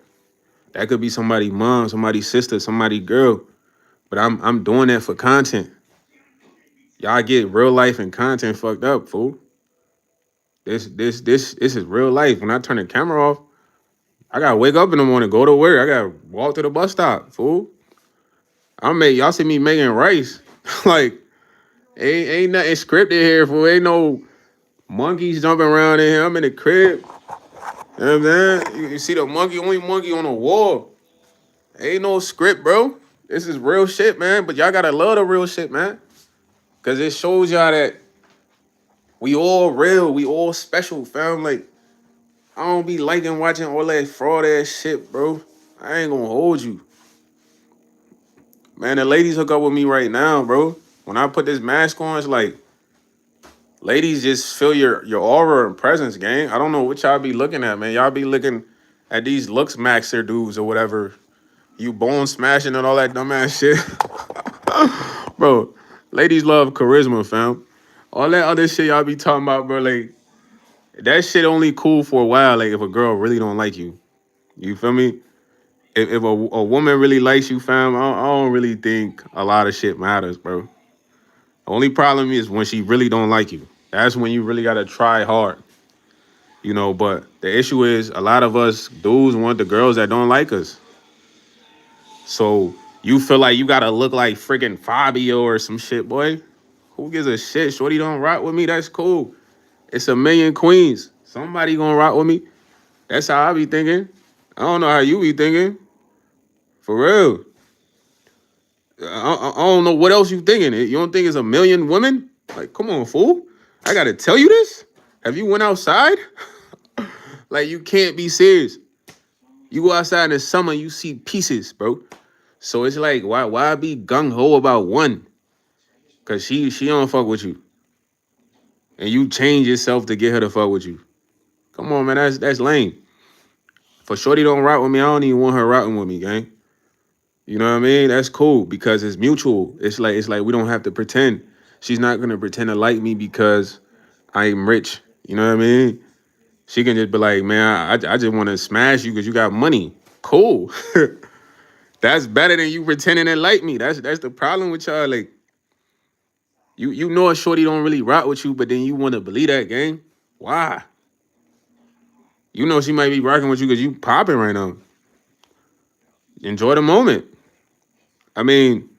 That could be somebody's mom, somebody's sister, somebody's girl. But I'm doing that for content. Y'all get real life and content fucked up, fool. This is real life. When I turn the camera off, I gotta wake up in the morning, go to work. I gotta walk to the bus stop, fool. Y'all see me making rice. Like, ain't nothing scripted here, fool. Ain't no monkeys jumping around in here. I'm in the crib. You know what I'm saying? You see the monkey, only monkey on the wall. Ain't no script, bro. This is real shit, man. But y'all gotta love the real shit, man. Cause it shows y'all that we all real, we all special, fam. Like, I don't be liking watching all that fraud ass shit, bro. I ain't gonna hold you. Man, the ladies hook up with me right now, bro. When I put this mask on, it's like, ladies just feel your aura and presence, gang. I don't know what y'all be looking at, man. Y'all be looking at these looks maxer dudes or whatever. You bone smashing and all that dumbass shit. Bro, ladies love charisma, fam. All that other shit y'all be talking about, bro, like, that shit only cool for a while, like, if a girl really don't like you. You feel me? If a woman really likes you, fam, I don't really think a lot of shit matters, bro. The only problem is when she really don't like you. That's when you really gotta try hard. You know, but the issue is a lot of us dudes want the girls that don't like us. So you feel like you gotta look like freaking Fabio or some shit, boy. Who gives a shit? Shorty don't rock with me. That's cool. It's a million queens. Somebody gonna rock with me. That's how I be thinking. I don't know how you be thinking. For real. I don't know what else you thinking. You don't think it's a million women? Like, come on, fool. I gotta tell you this? Have you went outside? Like, you can't be serious. You go outside in the summer, you see pieces, bro. So it's like, why be gung-ho about one? Cause she don't fuck with you. And you change yourself to get her to fuck with you. Come on, man, that's lame. For shorty don't rock with me, I don't even want her rocking with me, gang. You know what I mean? That's cool because it's mutual. It's like we don't have to pretend. She's not gonna pretend to like me because I'm rich. You know what I mean? She can just be like, man, I just want to smash you because you got money. Cool. That's better than you pretending to like me. That's the problem with y'all. Like, you know a shorty don't really rock with you, but then you want to believe that, gang. Why? You know she might be rocking with you because you popping right now. Enjoy the moment. I mean,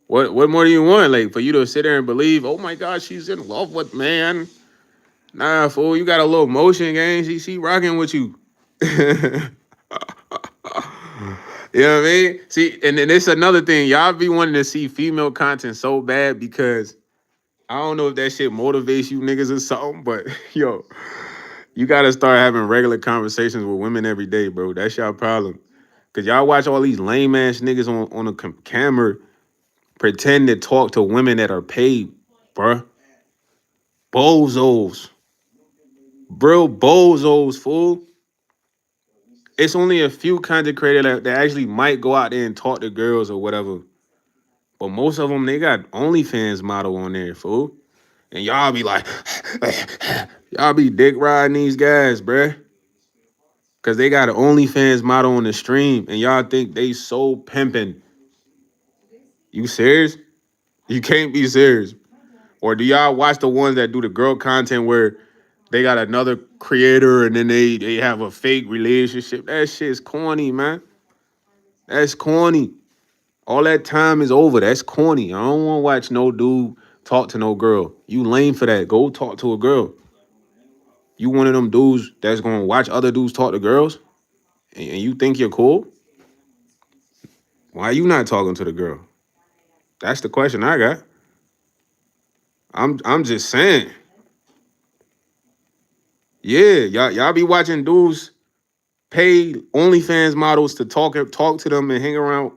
what more do you want? Like, for you to sit there and believe, oh my God, she's in love with man. Nah, fool, you got a little motion, gang. She rocking with you. You know what I mean? See, and then it's another thing. Y'all be wanting to see female content so bad because I don't know if that shit motivates you niggas or something, but yo, you gotta start having regular conversations with women every day, bro. That's y'all problem. Cause y'all watch all these lame ass niggas on a camera pretend to talk to women that are paid, bruh. Bozos. Bro, bozos, fool. It's only a few content creators that actually might go out there and talk to girls or whatever. But most of them, they got OnlyFans model on there, fool. And y'all be like, y'all be dick riding these guys, bruh. Cause they got an OnlyFans model on the stream, and y'all think they so pimping. You serious? You can't be serious. Or do y'all watch the ones that do the girl content where they got another creator and then they have a fake relationship? That shit's corny, man. That's corny. All that time is over. That's corny. I don't want to watch no dude talk to no girl. You lame for that. Go talk to a girl. You one of them dudes that's gonna watch other dudes talk to girls, and you think you're cool? Why you not talking to the girl? That's the question I got. I'm just saying. Yeah, y'all be watching dudes pay OnlyFans models to talk to them and hang around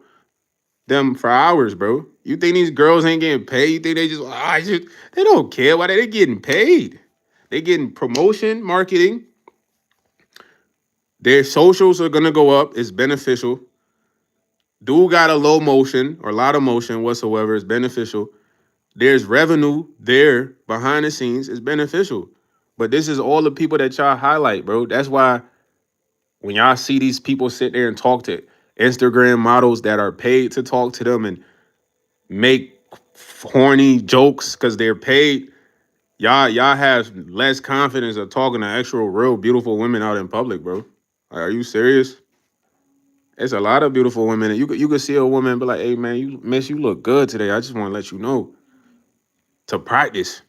them for hours, bro. You think these girls ain't getting paid? You think they just they don't care why they getting paid? They getting promotion, marketing. Their socials are gonna go up. It's beneficial. Dude got a low motion or a lot of motion whatsoever. It's beneficial. There's revenue there behind the scenes. It's beneficial. But this is all the people that y'all highlight, bro. That's why when y'all see these people sit there and talk to Instagram models that are paid to talk to them and make horny jokes because they're paid, y'all have less confidence of talking to actual real beautiful women out in public, bro. Are you serious? It's a lot of beautiful women. And you could see a woman and be like, hey man, you look good today. I just want to let you know to practice.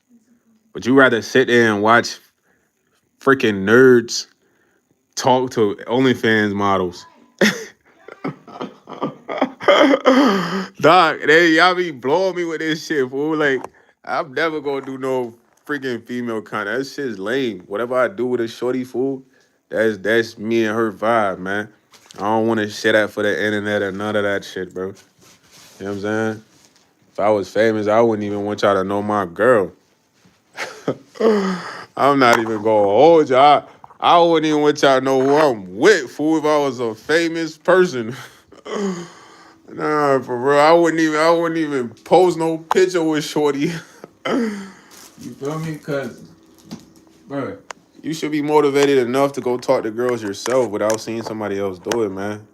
But you rather sit there and watch freaking nerds talk to OnlyFans models. Doc, y'all be blowing me with this shit, fool. Like, I'm never gonna do no freaking female content. That shit's lame. Whatever I do with a shorty, fool, that's me and her vibe, man. I don't want to shit out for the internet or none of that shit, bro. You know what I'm saying? If I was famous, I wouldn't even want y'all to know my girl. I'm not even gonna hold y'all. I wouldn't even want y'all to know who I'm with, fool, if I was a famous person. Nah, for real. I wouldn't even post no picture with Shorty. You feel me? Cause, bro, you should be motivated enough to go talk to girls yourself without seeing somebody else do it, man.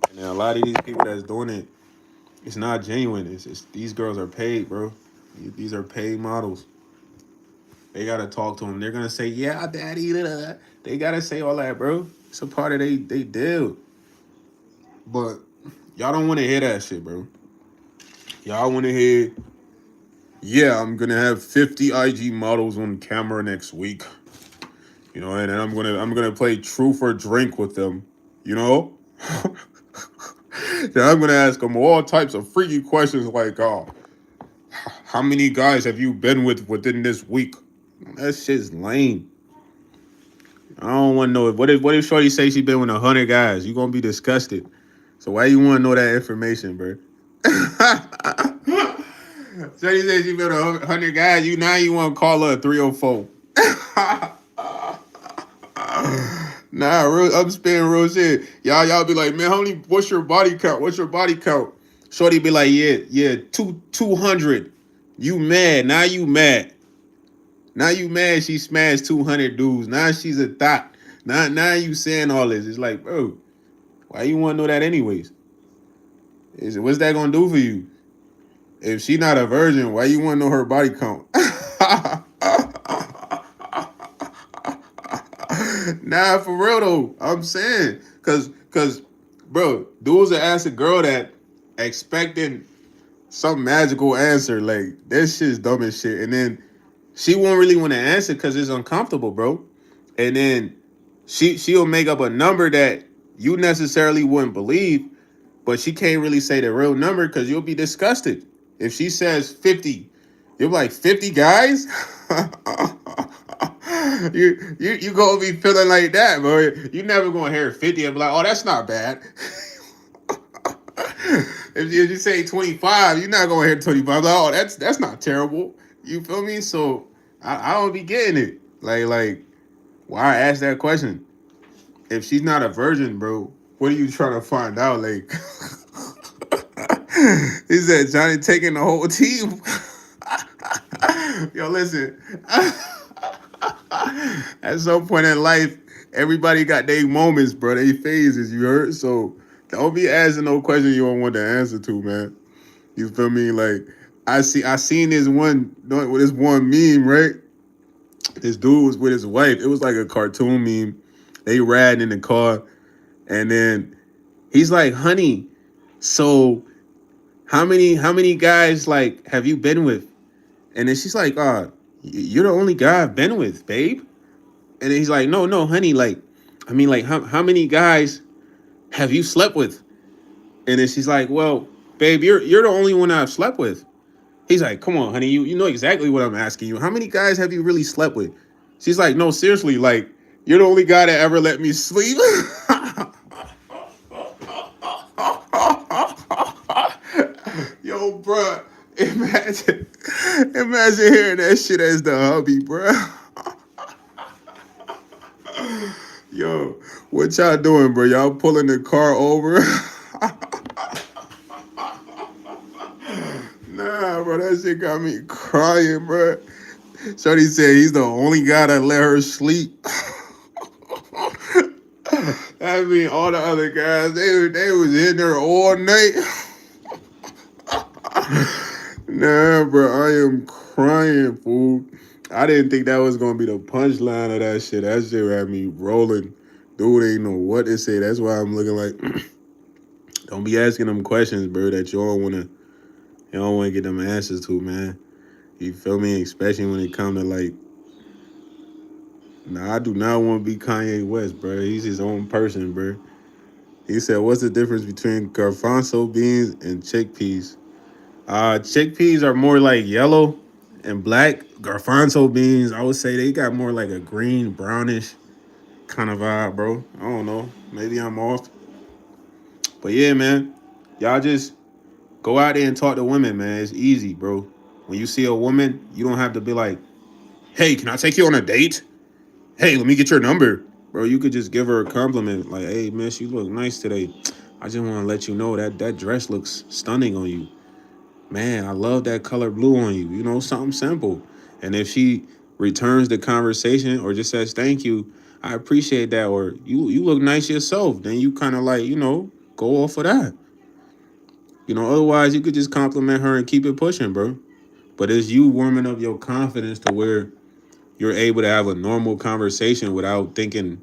And then a lot of these people that's doing it, it's not genuine. It's these girls are paid, bro. These are paid models. They gotta talk to them. They're gonna say, "Yeah, daddy." Da, da, da." They gotta say all that, bro. It's a part of they deal. But y'all don't want to hear that shit, bro. Y'all want to hear, yeah, I'm gonna have 50 IG models on camera next week. You know, and then I'm gonna play truth or drink with them. You know, then I'm gonna ask them all types of freaky questions like, "Oh, how many guys have you been with within this week?" That shit's lame. I don't want to know. What if Shorty say she been with 100 guys? You gonna be disgusted. So why you want to know that information, bro? Shorty says she been with 100 guys. You want to call her a 304. Nah, I'm spitting real shit. Y'all be like, man, what's your body count? What's your body count? Shorty be like, yeah, 200. You mad? Now you mad? Now you mad? She smashed 200 dudes. Now she's a thought. Now you saying all this? It's like, bro, why you want to know that anyways? What's that gonna do for you? If she not a virgin, why you want to know her body count? Nah, for real though. I'm saying, cause, bro, dudes that ask a girl that expecting some magical answer, like that shit's dumb as shit. And then She won't really want to answer because it's uncomfortable, bro. And then she'll make up a number that you necessarily wouldn't believe, but she can't really say the real number because you'll be disgusted. If she says 50, you're like 50 guys. You gonna be feeling like that, bro. You never gonna hear 50 and be like, oh, that's not bad. If you say 25, you're not gonna hear 25. Like, oh, that's not terrible. You feel me? So I don't be getting it. Like why I ask that question? If she's not a virgin, bro, what are you trying to find out? Like he said Johnny taking the whole team. Yo, listen. At some point in life, everybody got their moments, bro. They phases, you heard? So don't be asking no question you don't want the answer to, man. You feel me? Like I seen this one meme, right? This dude was with his wife. It was like a cartoon meme. They riding in the car, and then he's like, "Honey, so how many guys like have you been with?" And then she's like, you're the only guy I've been with, babe." And then he's like, "No, no, honey, like, I mean, like, how many guys have you slept with?" And then she's like, "Well, babe, you're the only one I've slept with." He's like, "Come on, honey, you know exactly what I'm asking you. How many guys have you really slept with?" She's like, "No, seriously, like, you're the only guy that ever let me sleep." Yo, bruh, imagine hearing that shit as the hubby, bruh. Yo, what y'all doing, bro? Y'all pulling the car over? Nah, bro, that shit got me crying, bro. Shorty said he's the only guy that let her sleep. I mean, all the other guys, they was in there all night. Nah, bro, I am crying, fool. I didn't think that was gonna be the punchline of that shit. That shit had me rolling. Dude ain't know what to say. That's why I'm looking like, don't be asking them questions, bro, that you don't wanna get them answers to, man. You feel me? Especially when it come to like, nah, I do not want to be Kanye West, bro. He's his own person, bro. He said, "What's the difference between garbanzo beans and chickpeas?" Chickpeas are more like yellow and black. Garbanzo beans, I would say they got more like a green, brownish kind of vibe, bro. I don't know. Maybe I'm off. But yeah, man. Y'all just go out there and talk to women, man. It's easy, bro. When you see a woman, you don't have to be like, "Hey, can I take you on a date? Hey, let me get your number." Bro, you could just give her a compliment. Like, "Hey, miss, you look nice today. I just want to let you know that that dress looks stunning on you. Man, I love that color blue on you." You know, something simple. And if she returns the conversation or just says thank you, "I appreciate that," or you look nice yourself, then you kind of like, go off of that. Otherwise you could just compliment her and keep it pushing, bro. But it's you warming up your confidence to where you're able to have a normal conversation without thinking,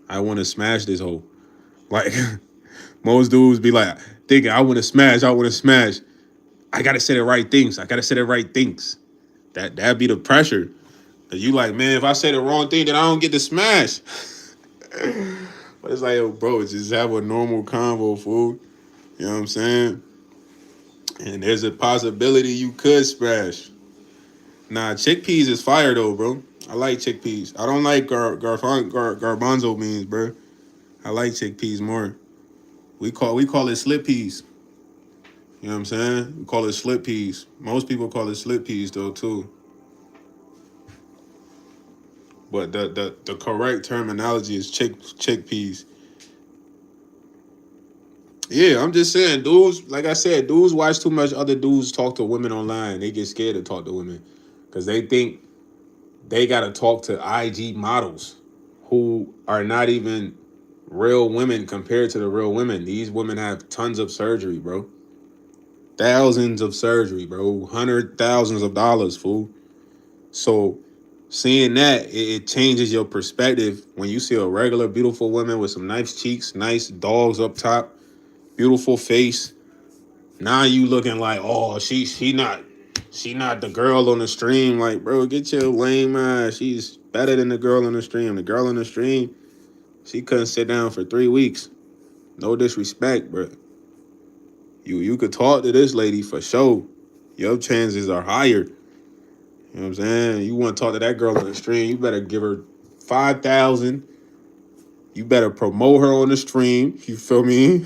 "I want to smash this hoe." Like most dudes be like thinking, "I want to smash, I want to smash. I gotta say the right things. I gotta say the right things." That'd be the pressure. You like, man, if I say the wrong thing, then I don't get to smash. But it's like, yo, bro, just have a normal convo, fool. You know what I'm saying? And there's a possibility you could smash. Nah, chickpeas is fire though, bro. I like chickpeas. I don't like garbanzo beans, bro. I like chickpeas more. We call it slip peas. You know what I'm saying? We call it slip peas. Most people call it slip peas though too. But the correct terminology is chickpeas. Yeah, I'm just saying, dudes. Like I said, dudes watch too much other dudes talk to women online. They get scared to talk to women because they think they gotta talk to IG models who are not even real women compared to the real women. These women have tons of surgery, bro. Thousands of surgery, bro. Hundred thousands of dollars, fool. So seeing that, it changes your perspective when you see a regular, beautiful woman with some nice cheeks, nice dogs up top, beautiful face. Now you looking like, oh, she not. She not the girl on the stream. Like, bro, get your lame ass. She's better than the girl on the stream. The girl on the stream, she couldn't sit down for 3 weeks. No disrespect, bro. You could talk to this lady for sure. Your chances are higher. You know what I'm saying? You want to talk to that girl on the stream, you better give her 5,000. You better promote her on the stream. You feel me?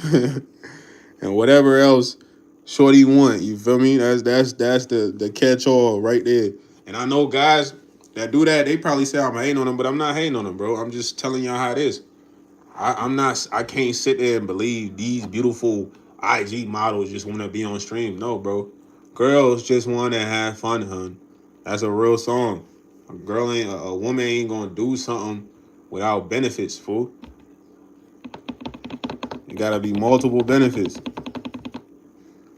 And whatever else shorty want. You feel me? That's the catch all right there. And I know guys that do that, they probably say I'm hating on them, but I'm not hating on them, bro. I'm just telling y'all how it is. I'm not. I can't sit there and believe these beautiful IG models just want to be on stream. No, bro. Girls just want to have fun, hun. That's a real song. A woman ain't gonna do something without benefits, fool. It gotta be multiple benefits.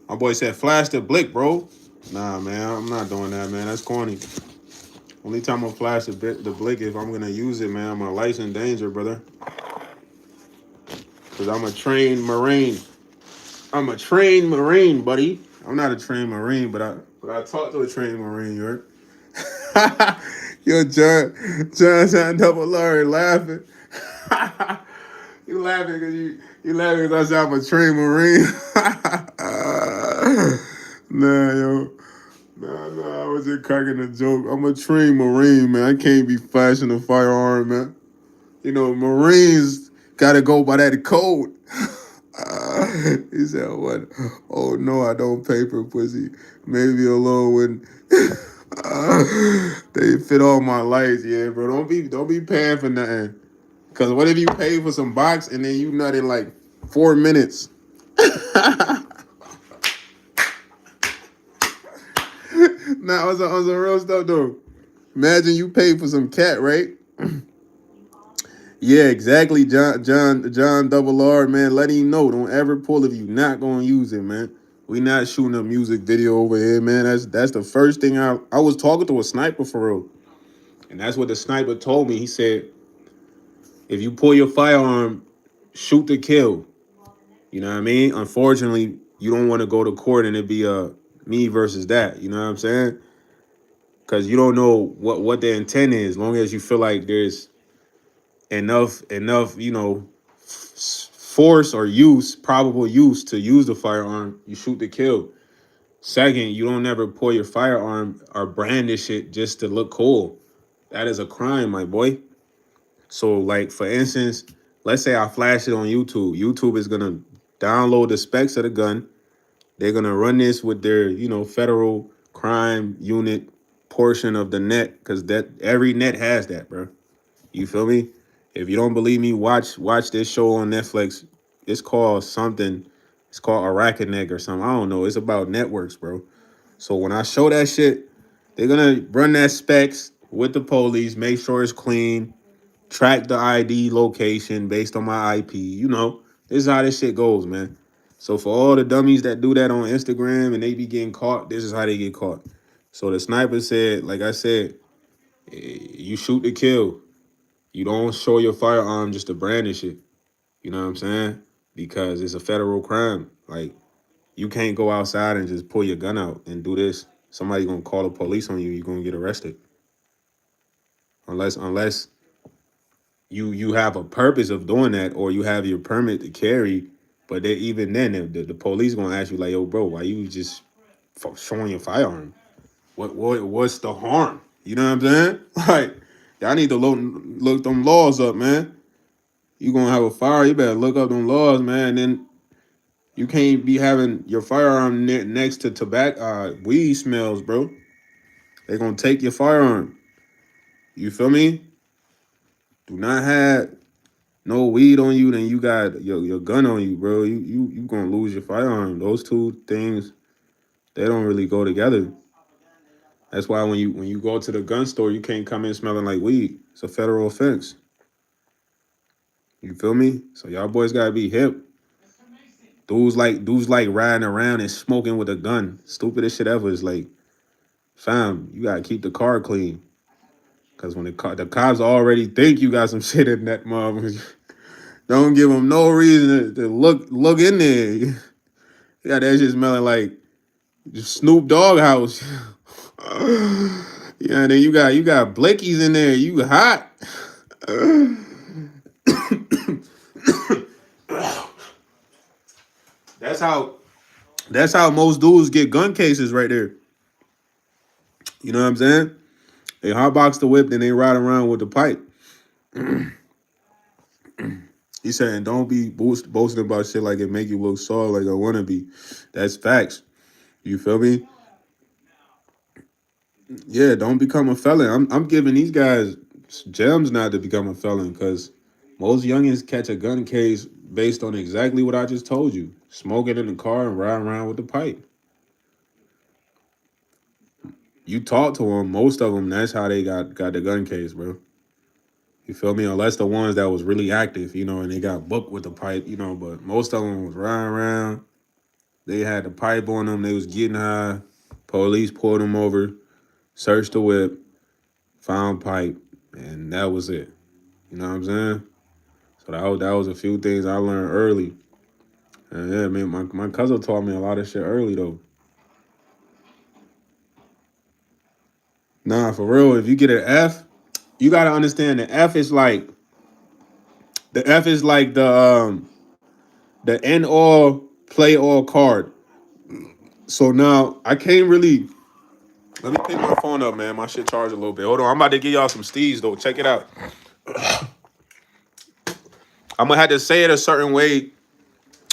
My boy said, flash the blick, bro. Nah, man, I'm not doing that, man. That's corny. Only time I flash the blick if I'm gonna use it, man. I'm a licensed danger, brother. Cause I'm a trained Marine. I'm a trained Marine, buddy. I'm not a trained Marine, but I talked to a trained Marine, you heard? Yo, John Double Larry laughing. You laughing because you laughing because I said I'm a trained Marine. Nah, yo. Nah, I was just cracking a joke. I'm a trained Marine, man. I can't be flashing a firearm, man. You know, Marines gotta go by that code. He said, what? Oh, no, I don't pay for pussy. Maybe alone when they fit all my lights. Yeah, bro. Don't be paying for nothing. Cause what if you pay for some box and then you nut in like 4 minutes? Nah, on some real stuff though. Imagine you pay for some cat, right? Yeah, exactly, John Double R, man. Let him know. Don't ever pull if you not gonna use it, man. We not shooting a music video over here, man. That's the first thing I was talking to a sniper for real. And that's what the sniper told me. He said, if you pull your firearm, shoot to kill. You know what I mean? Unfortunately, you don't want to go to court and it be me versus that. You know what I'm saying? Because you don't know what the intent is. As long as you feel like there's enough, force or probable use to use the firearm, you shoot to kill. Second, you don't ever pull your firearm or brandish it just to look cool. That is a crime, my boy. So, like, for instance, let's say I flash it on YouTube. YouTube is gonna download the specs of the gun. They're gonna run this with their, federal crime unit portion of the net, because that every net has that, bro. You feel me? If you don't believe me, watch this show on Netflix. It's called something. It's called Arakaneg or something. I don't know. It's about networks, bro. So when I show that shit, they're gonna run that specs with the police, make sure it's clean, track the ID location based on my IP. This is how this shit goes, man. So for all the dummies that do that on Instagram and they be getting caught, this is how they get caught. So the sniper said, like I said, you shoot to kill. You don't show your firearm just to brandish it. You know what I'm saying? Because it's a federal crime. Like, you can't go outside and just pull your gun out and do this. Somebody gonna call the police on you. You're gonna get arrested. Unless you have a purpose of doing that, or you have your permit to carry. But even then, the police gonna ask you like, yo, bro, why you just showing your firearm? What's the harm? You know what I'm saying? Like, y'all need to look them laws up, man. You gonna have a fire, you better look up them laws, man. And then you can't be having your firearm next to tobacco, weed smells, bro. They gonna take your firearm. You feel me? Do not have no weed on you, then you got your gun on you, bro. You gonna lose your firearm. Those two things, they don't really go together. That's why when you go to the gun store, you can't come in smelling like weed. It's a federal offense. You feel me? So y'all boys gotta be hip. Dudes like riding around and smoking with a gun. Stupidest shit ever is like, fam, you gotta keep the car clean. Cause when the cops already think you got some shit in that motherfucker, don't give them no reason to look in there. You got that shit smelling like Snoop Dogg house. Yeah, then you got Blickies in there. You hot. That's how that's how most dudes get gun cases right there. You know what I'm saying? They hotbox the whip, then they ride around with the pipe. He's saying don't be boasting about shit like it make you look soft like I wanna be. That's facts. You feel me? Yeah, don't become a felon. I'm giving these guys gems not to become a felon because most youngins catch a gun case based on exactly what I just told you. Smoke it in the car and ride around with the pipe. You talk to them, most of them, that's how they got the gun case, bro. You feel me? Unless the ones that was really active, and they got booked with the pipe, but most of them was riding around. They had the pipe on them. They was getting high. Police pulled them over, searched the whip, found pipe, and that was it. You know what I'm saying? So that was a few things I learned early. And yeah, man, my cousin taught me a lot of shit early though. Nah, for real, if you get an F, you gotta understand the F is like the end all play all card. So now I can't really let me pick my phone up, man. My shit charged a little bit. Hold on, I'm about to give y'all some steez though. Check it out. I'm gonna have to say it a certain way.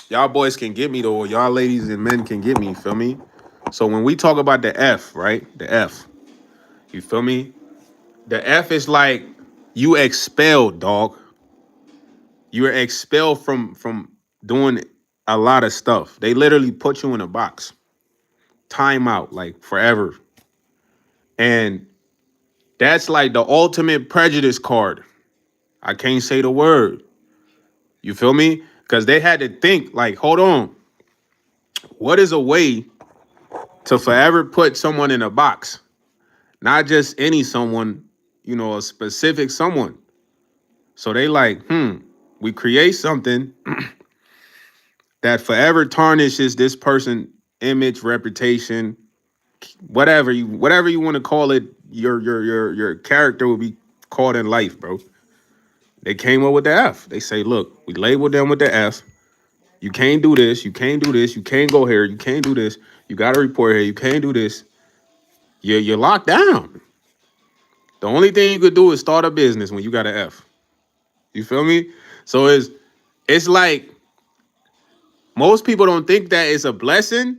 Y'all boys can get me though. Y'all ladies and men can get me. Feel me? So when we talk about the F, right? The F. You feel me? The F is like you expelled, dog. You're expelled from doing a lot of stuff. They literally put you in a box. Time out, like forever. And that's like the ultimate prejudice card. I can't say the word. You feel me? Because they had to think, like, hold on, what is a way to forever put someone in a box? Not just any someone, a specific someone. So they like, we create something that forever tarnishes this person image, reputation, whatever you want to call it, your character will be called in life, bro. They came up with the F. They say, look, we labeled them with the F. You can't do this, you can't do this, you can't go here, you can't do this, you gotta report here, you can't do this. You're locked down. The only thing you could do is start a business when you got an F. You feel me? So it's like most people don't think that it's a blessing,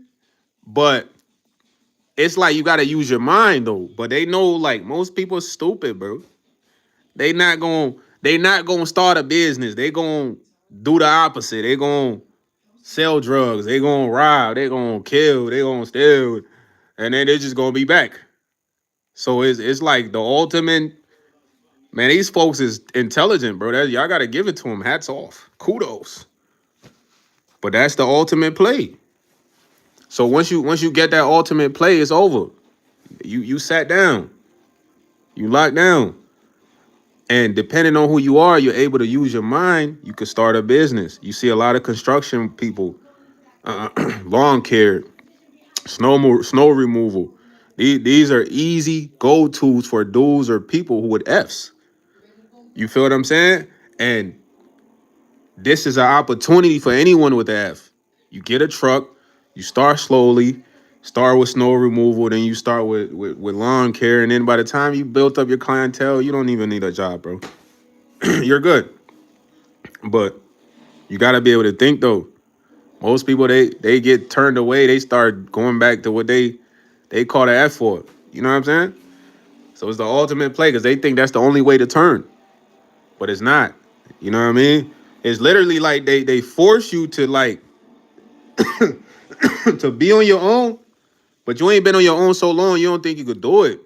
but it's like you gotta use your mind though. But they know like most people are stupid, bro. They not gonna start a business. They gonna do the opposite. They gonna sell drugs. They gonna rob. They gonna kill. They gonna steal, and then they're just gonna be back. So it's like the ultimate. Man, these folks is intelligent, bro. Y'all gotta give it to them. Hats off. Kudos. But that's the ultimate play. So once you get that ultimate play, it's over. You sat down. You locked down. And depending on who you are, you're able to use your mind. You could start a business. You see a lot of construction people, lawn care, snow removal. These are easy go-tos for dudes or people who with Fs. You feel what I'm saying? And this is an opportunity for anyone with an F. You get a truck, you start slowly, start with snow removal, then you start with lawn care, and then by the time you built up your clientele, you don't even need a job, bro. You're good. But you gotta be able to think though. Most people they get turned away, they start going back to what they call the F for. You know what I'm saying? So it's the ultimate play because they think that's the only way to turn. But it's not. You know what I mean? It's literally like they force you to like to be on your own, but you ain't been on your own so long, you don't think you could do it.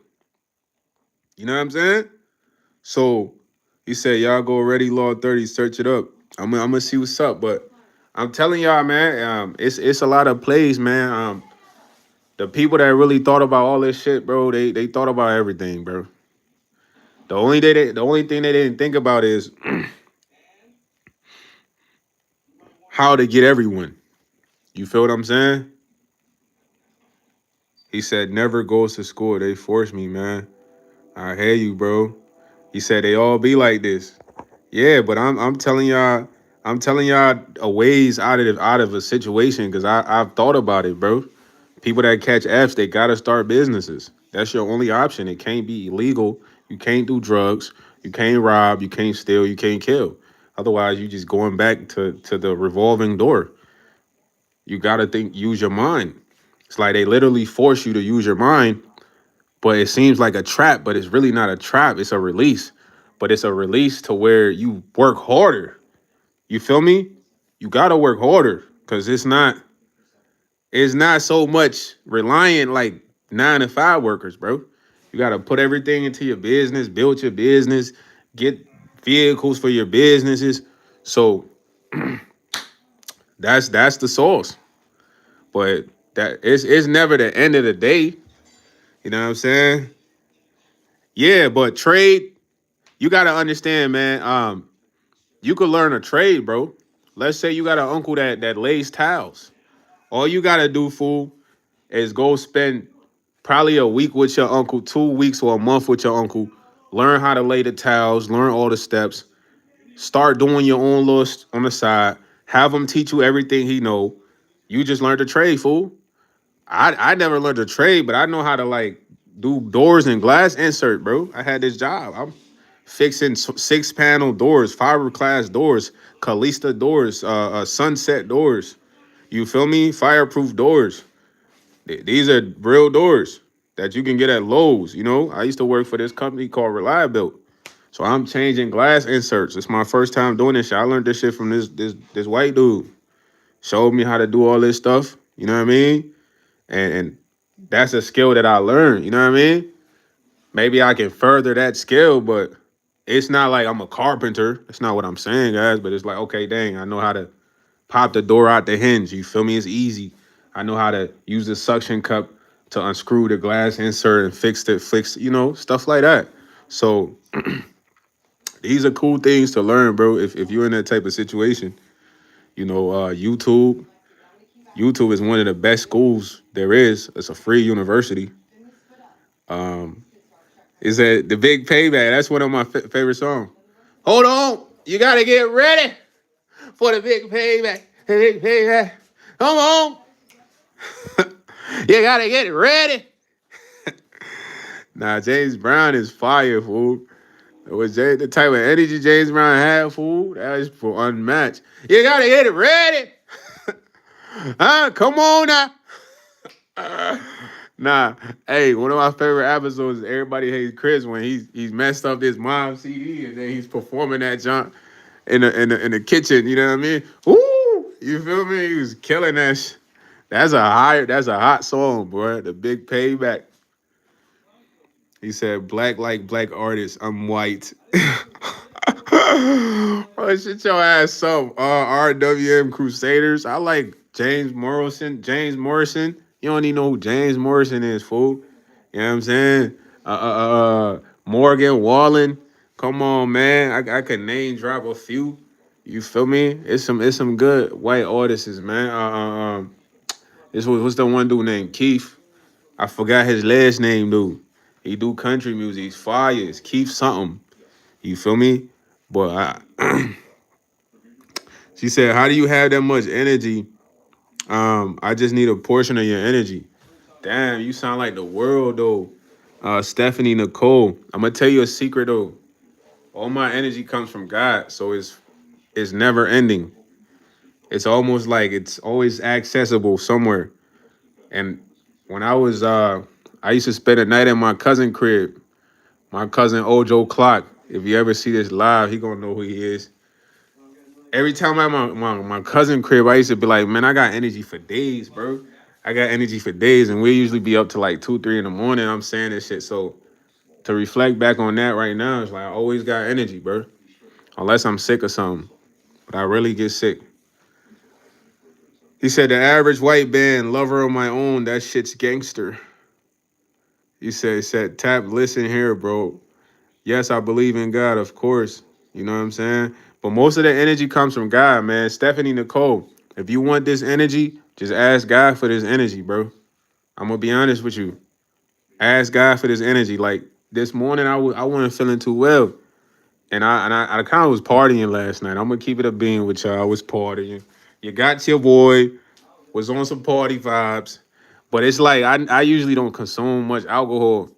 You know what I'm saying? So he said, y'all go ready, law 30, search it up. I'm gonna see what's up. But I'm telling y'all, man, it's a lot of plays, man. The people that really thought about all this shit, bro, they thought about everything, bro. The only thing they didn't think about is how to get everyone. You feel what I'm saying? He said, never goes to school. They force me, man. I hear you, bro. He said they all be like this. Yeah, but I'm telling y'all a ways out of a situation because I've thought about it, bro. People that catch Fs, they gotta start businesses. That's your only option. It can't be illegal. You can't do drugs. You can't rob. You can't steal. You can't kill. Otherwise, you just going back to the revolving door. You gotta think, use your mind. It's like they literally force you to use your mind, but it seems like a trap, but it's really not a trap. It's a release. But it's a release to where you work harder. You feel me? You gotta work harder because it's not so much reliant like 9 to 5 workers, bro. You gotta put everything into your business, build your business, get vehicles for your businesses. So that's the source. But that it's never the end of the day. You know what I'm saying? Yeah, but trade, you gotta understand, man. You could learn a trade, bro. Let's say you got an uncle that lays towels. All you gotta do, fool, is go spend probably a week with your uncle, 2 weeks or a month with your uncle. Learn how to lay the towels, learn all the steps. Start doing your own little on the side. Have him teach you everything he know. You just learned a trade, fool. I never learned a trade, but I know how to like do doors and glass insert, bro. I had this job. I'm fixing 6 panel doors, fiberglass doors, Calista doors, sunset doors. You feel me? Fireproof doors. These are real doors that you can get at Lowe's. You know, I used to work for this company called Reliabuilt. So I'm changing glass inserts. It's my first time doing this shit. I learned this shit from this white dude. Showed me how to do all this stuff. You know what I mean? And that's a skill that I learned. You know what I mean? Maybe I can further that skill, but it's not like I'm a carpenter. That's not what I'm saying, guys. But it's like, okay, dang, I know how to pop the door out the hinge. You feel me? It's easy. I know how to use the suction cup to unscrew the glass insert and fix, you know, stuff like that. So these are cool things to learn, bro. If you're in that type of situation, you know, YouTube is one of the best schools there is. It's a free university. Is that the big payback? That's one of my favorite songs. Hold on, you gotta get ready for the big payback. The big payback. Come on, you gotta get ready. Nah, James Brown is fire, fool. The type of energy James Brown had, fool? That is for unmatched. You gotta get ready. Come on now. Nah, hey, one of my favorite episodes is Everybody Hates Chris when he's messed up this mom CD and then he's performing that junk in the kitchen. You know what I mean? Woo! You feel me? He was killing that. That's a hot song, boy. The big payback. He said, "Black like black artists. I'm white." Oh, shit your ass up. RWM Crusaders. I like James Morrison. James Morrison. You don't even know who James Morrison is, fool. You know what I'm saying? Morgan Wallen. Come on, man. I could name drop a few. You feel me? It's some good white artists, man. What's the one dude named Keith? I forgot his last name, dude. He do country music. He's fire. It's Keith something. You feel me? But she said, "How do you have that much energy? I just need a portion of your energy." Damn, you sound like the world though. Stephanie Nicole. I'm gonna tell you a secret though. All my energy comes from God, so it's never ending. It's almost like it's always accessible somewhere. And when I used to spend a night at my cousin crib. My cousin Ojo Clock. If you ever see this live, he gonna know who he is. Every time I'm at my cousin crib, I used to be like, man, I got energy for days, bro. I got energy for days, and we usually be up to like 2, 3 in the morning. I'm saying this shit. So to reflect back on that right now, it's like I always got energy, bro. Unless I'm sick or something. But I really get sick. He said the average white band, lover of my own, that shit's gangster. He said, tap, listen here, bro. Yes, I believe in God, of course. You know what I'm saying? But most of the energy comes from God, man. Stephanie Nicole, if you want this energy, just ask God for this energy, bro. I'm gonna be honest with you. Ask God for this energy. Like this morning, I wasn't feeling too well, and I kind of was partying last night. I'm gonna keep it a being with y'all. I was partying. You got your boy was on some party vibes, but it's like I usually don't consume much alcohol,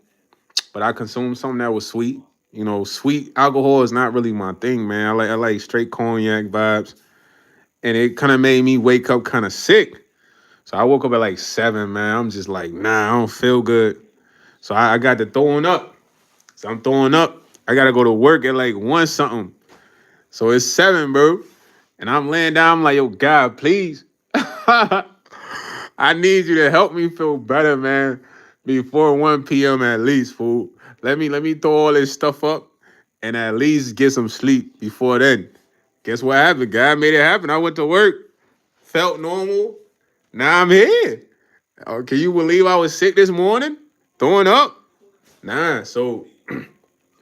but I consumed something that was sweet. You know, sweet alcohol is not really my thing, man. I like straight cognac vibes, and it kind of made me wake up kind of sick. So I woke up at like 7, man. I'm just like, nah, I don't feel good. So I got to throwing up. So I'm throwing up. I gotta go to work at like 1 something. So it's 7, bro. And I'm laying down. I'm like, yo, God, please. I need you to help me feel better, man. Before 1 p.m. at least, fool. Let me throw all this stuff up and at least get some sleep before then. Guess what happened? God made it happen. I went to work, felt normal. Now I'm here. Oh, can you believe I was sick this morning? Throwing up? Nah. So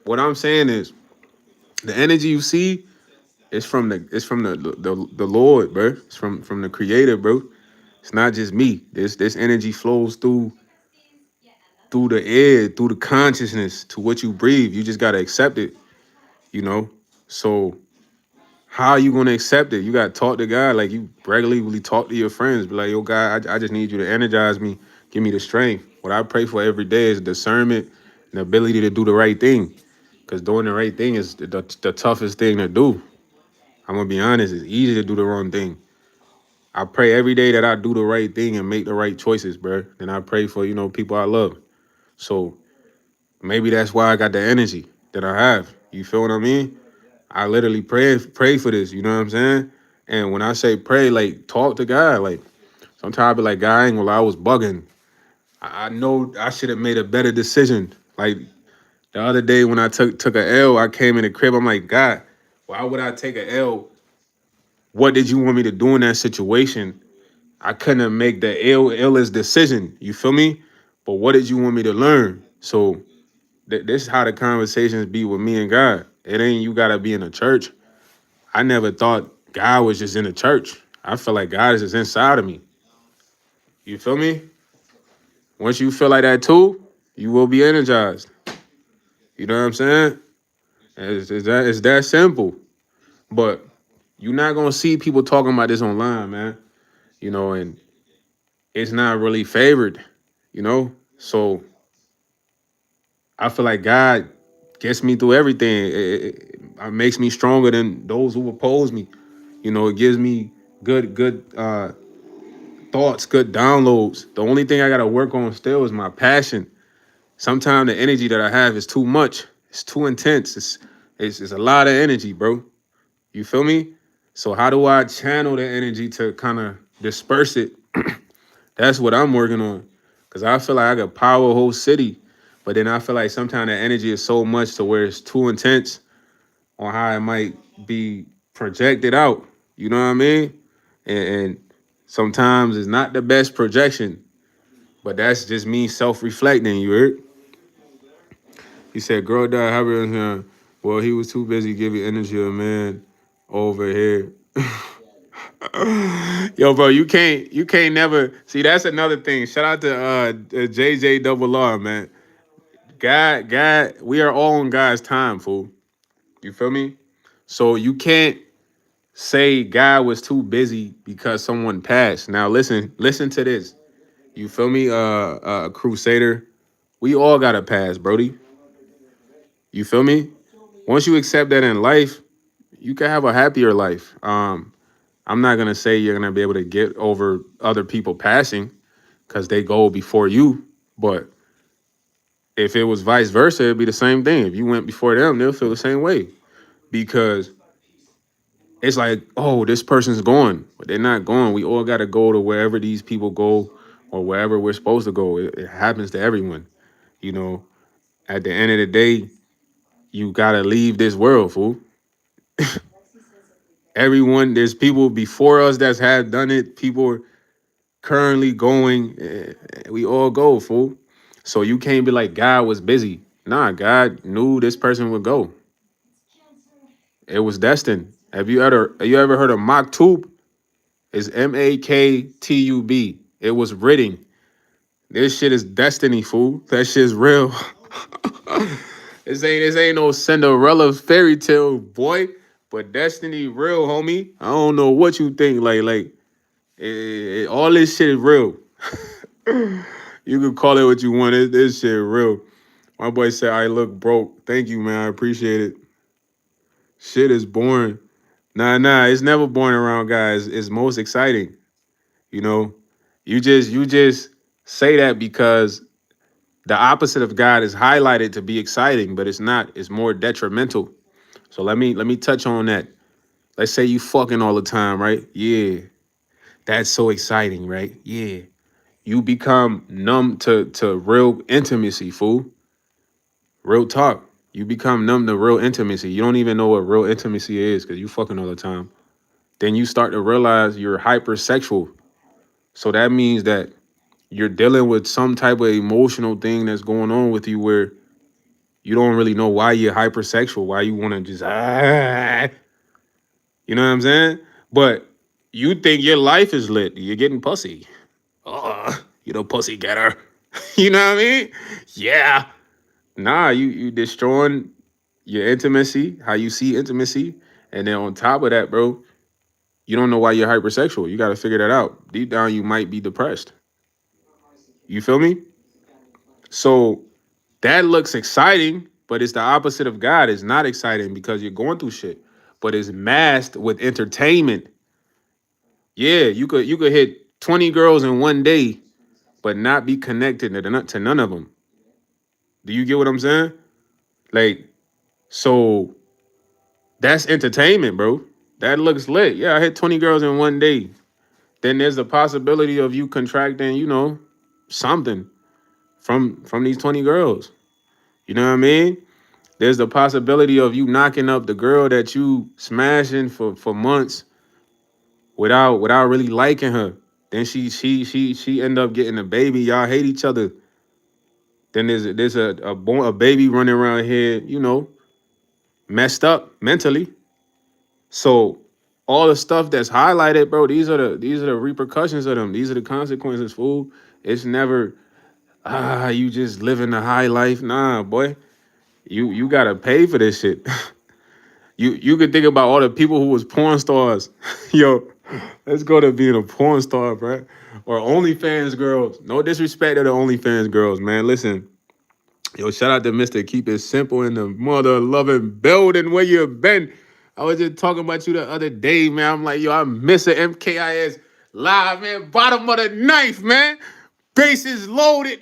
what I'm saying is the energy you see is from the Lord, bro. It's from the Creator, bro. It's not just me. This energy flows through the air, through the consciousness to what you breathe. You just gotta accept it, you know. So how are you gonna accept it? You gotta talk to God like you regularly talk to your friends. Be like, yo, God, I just need you to energize me, give me the strength. What I pray for every day is discernment and the ability to do the right thing. Because doing the right thing is the toughest thing to do. I'm gonna be honest, it's easy to do the wrong thing. I pray every day that I do the right thing and make the right choices, bro. And I pray for, people I love. So maybe that's why I got the energy that I have. You feel what I mean? I literally pray for this, you know what I'm saying? And when I say pray, like talk to God. Like sometimes I be like, God, I ain't gonna lie, I was bugging. I know I should have made a better decision. Like the other day when I took a L, I came in the crib, I'm like, God, why would I take a L? What did you want me to do in that situation? I couldn't make the illest decision. You feel me? But what did you want me to learn? So this is how the conversations be with me and God. It ain't you gotta be in a church. I never thought God was just in a church. I feel like God is just inside of me. You feel me? Once you feel like that too, you will be energized. You know what I'm saying? It's that simple. But you're not gonna see people talking about this online, man. And it's not really favored. So I feel like God gets me through everything. It makes me stronger than those who oppose me. It gives me good thoughts, good downloads. The only thing I gotta work on still is my passion. Sometimes the energy that I have is too much. It's too intense. It's a lot of energy, bro. You feel me? So how do I channel the energy to kind of disperse it? That's what I'm working on. Cause I feel like I could power a whole city, but then I feel like sometimes the energy is so much to where it's too intense on how it might be projected out. You know what I mean? And sometimes it's not the best projection, but that's just me self-reflecting. You heard? He said, "Girl died. How about him? Well, he was too busy giving energy to a man over here." Yo, bro, you can't never see. That's another thing. Shout out to JJ Double R, man. God, we are all on God's time, fool. You feel me? So you can't say God was too busy because someone passed. Now listen to this. You feel me? Crusader. We all gotta pass, Brody. You feel me? Once you accept that in life, you can have a happier life. I'm not gonna say you're gonna be able to get over other people passing because they go before you, but if it was vice versa, it'd be the same thing. If you went before them, they'll feel the same way because it's like, oh, this person's going, but they're not going. We all gotta go to wherever these people go or wherever we're supposed to go. It happens to everyone. You know, at the end of the day, you gotta leave this world, fool. Everyone, there's people before us that's have done it. People currently going. We all go, fool. So you can't be like God was busy. Nah, God knew this person would go. It was destined. Have you ever heard of Maktub? It's Maktub. It was written. This shit is destiny, fool. That shit's real. This ain't no Cinderella fairy tale, boy. But destiny real, homie. I don't know what you think. All this shit is real. You can call it what you want. This shit real. My boy said I look broke. Thank you, man. I appreciate it. Shit is boring. Nah. It's never boring around guys. It's most exciting. You know, you just say that because the opposite of God is highlighted to be exciting, but it's not. It's more detrimental. So let me touch on that. Let's say you fucking all the time, right? Yeah, that's so exciting, right? Yeah, you become numb to real intimacy, fool. Real talk. You become numb to real intimacy. You don't even know what real intimacy is because you fucking all the time. Then you start to realize you're hypersexual. So that means that you're dealing with some type of emotional thing that's going on with you where you don't really know why you're hypersexual, why you want to just you know what I'm saying? But you think your life is lit. You're getting pussy. Oh, you know, pussy getter. You know what I mean? Yeah. Nah, you destroying your intimacy, how you see intimacy, and then on top of that, bro, you don't know why you're hypersexual. You got to figure that out. Deep down, you might be depressed. You feel me? So that looks exciting, but it's the opposite of God. It's not exciting because you're going through shit, but it's masked with entertainment. Yeah, you could hit 20 girls in one day, but not be connected to none of them. Do you get what I'm saying? Like, so that's entertainment, bro. That looks lit. Yeah, I hit 20 girls in one day. Then there's a possibility of you contracting, something from these 20 girls. You know what I mean? There's the possibility of you knocking up the girl that you smashing for months without really liking her. Then she end up getting a baby. Y'all hate each other. Then there's a baby running around here, messed up mentally. So all the stuff that's highlighted, bro, these are the repercussions of them. These are the consequences, fool. It's never you just living the high life. Nah, boy. You gotta pay for this shit. You could think about all the people who was porn stars. Yo, let's go to being a porn star, bro. Or OnlyFans girls. No disrespect to the OnlyFans girls, man. Listen, yo, shout out to Mr. Keep It Simple in the mother loving building where you been. I was just talking about you the other day, man. I'm like, yo, I miss a MKIS live, man. Bottom of the knife, man. Bases loaded.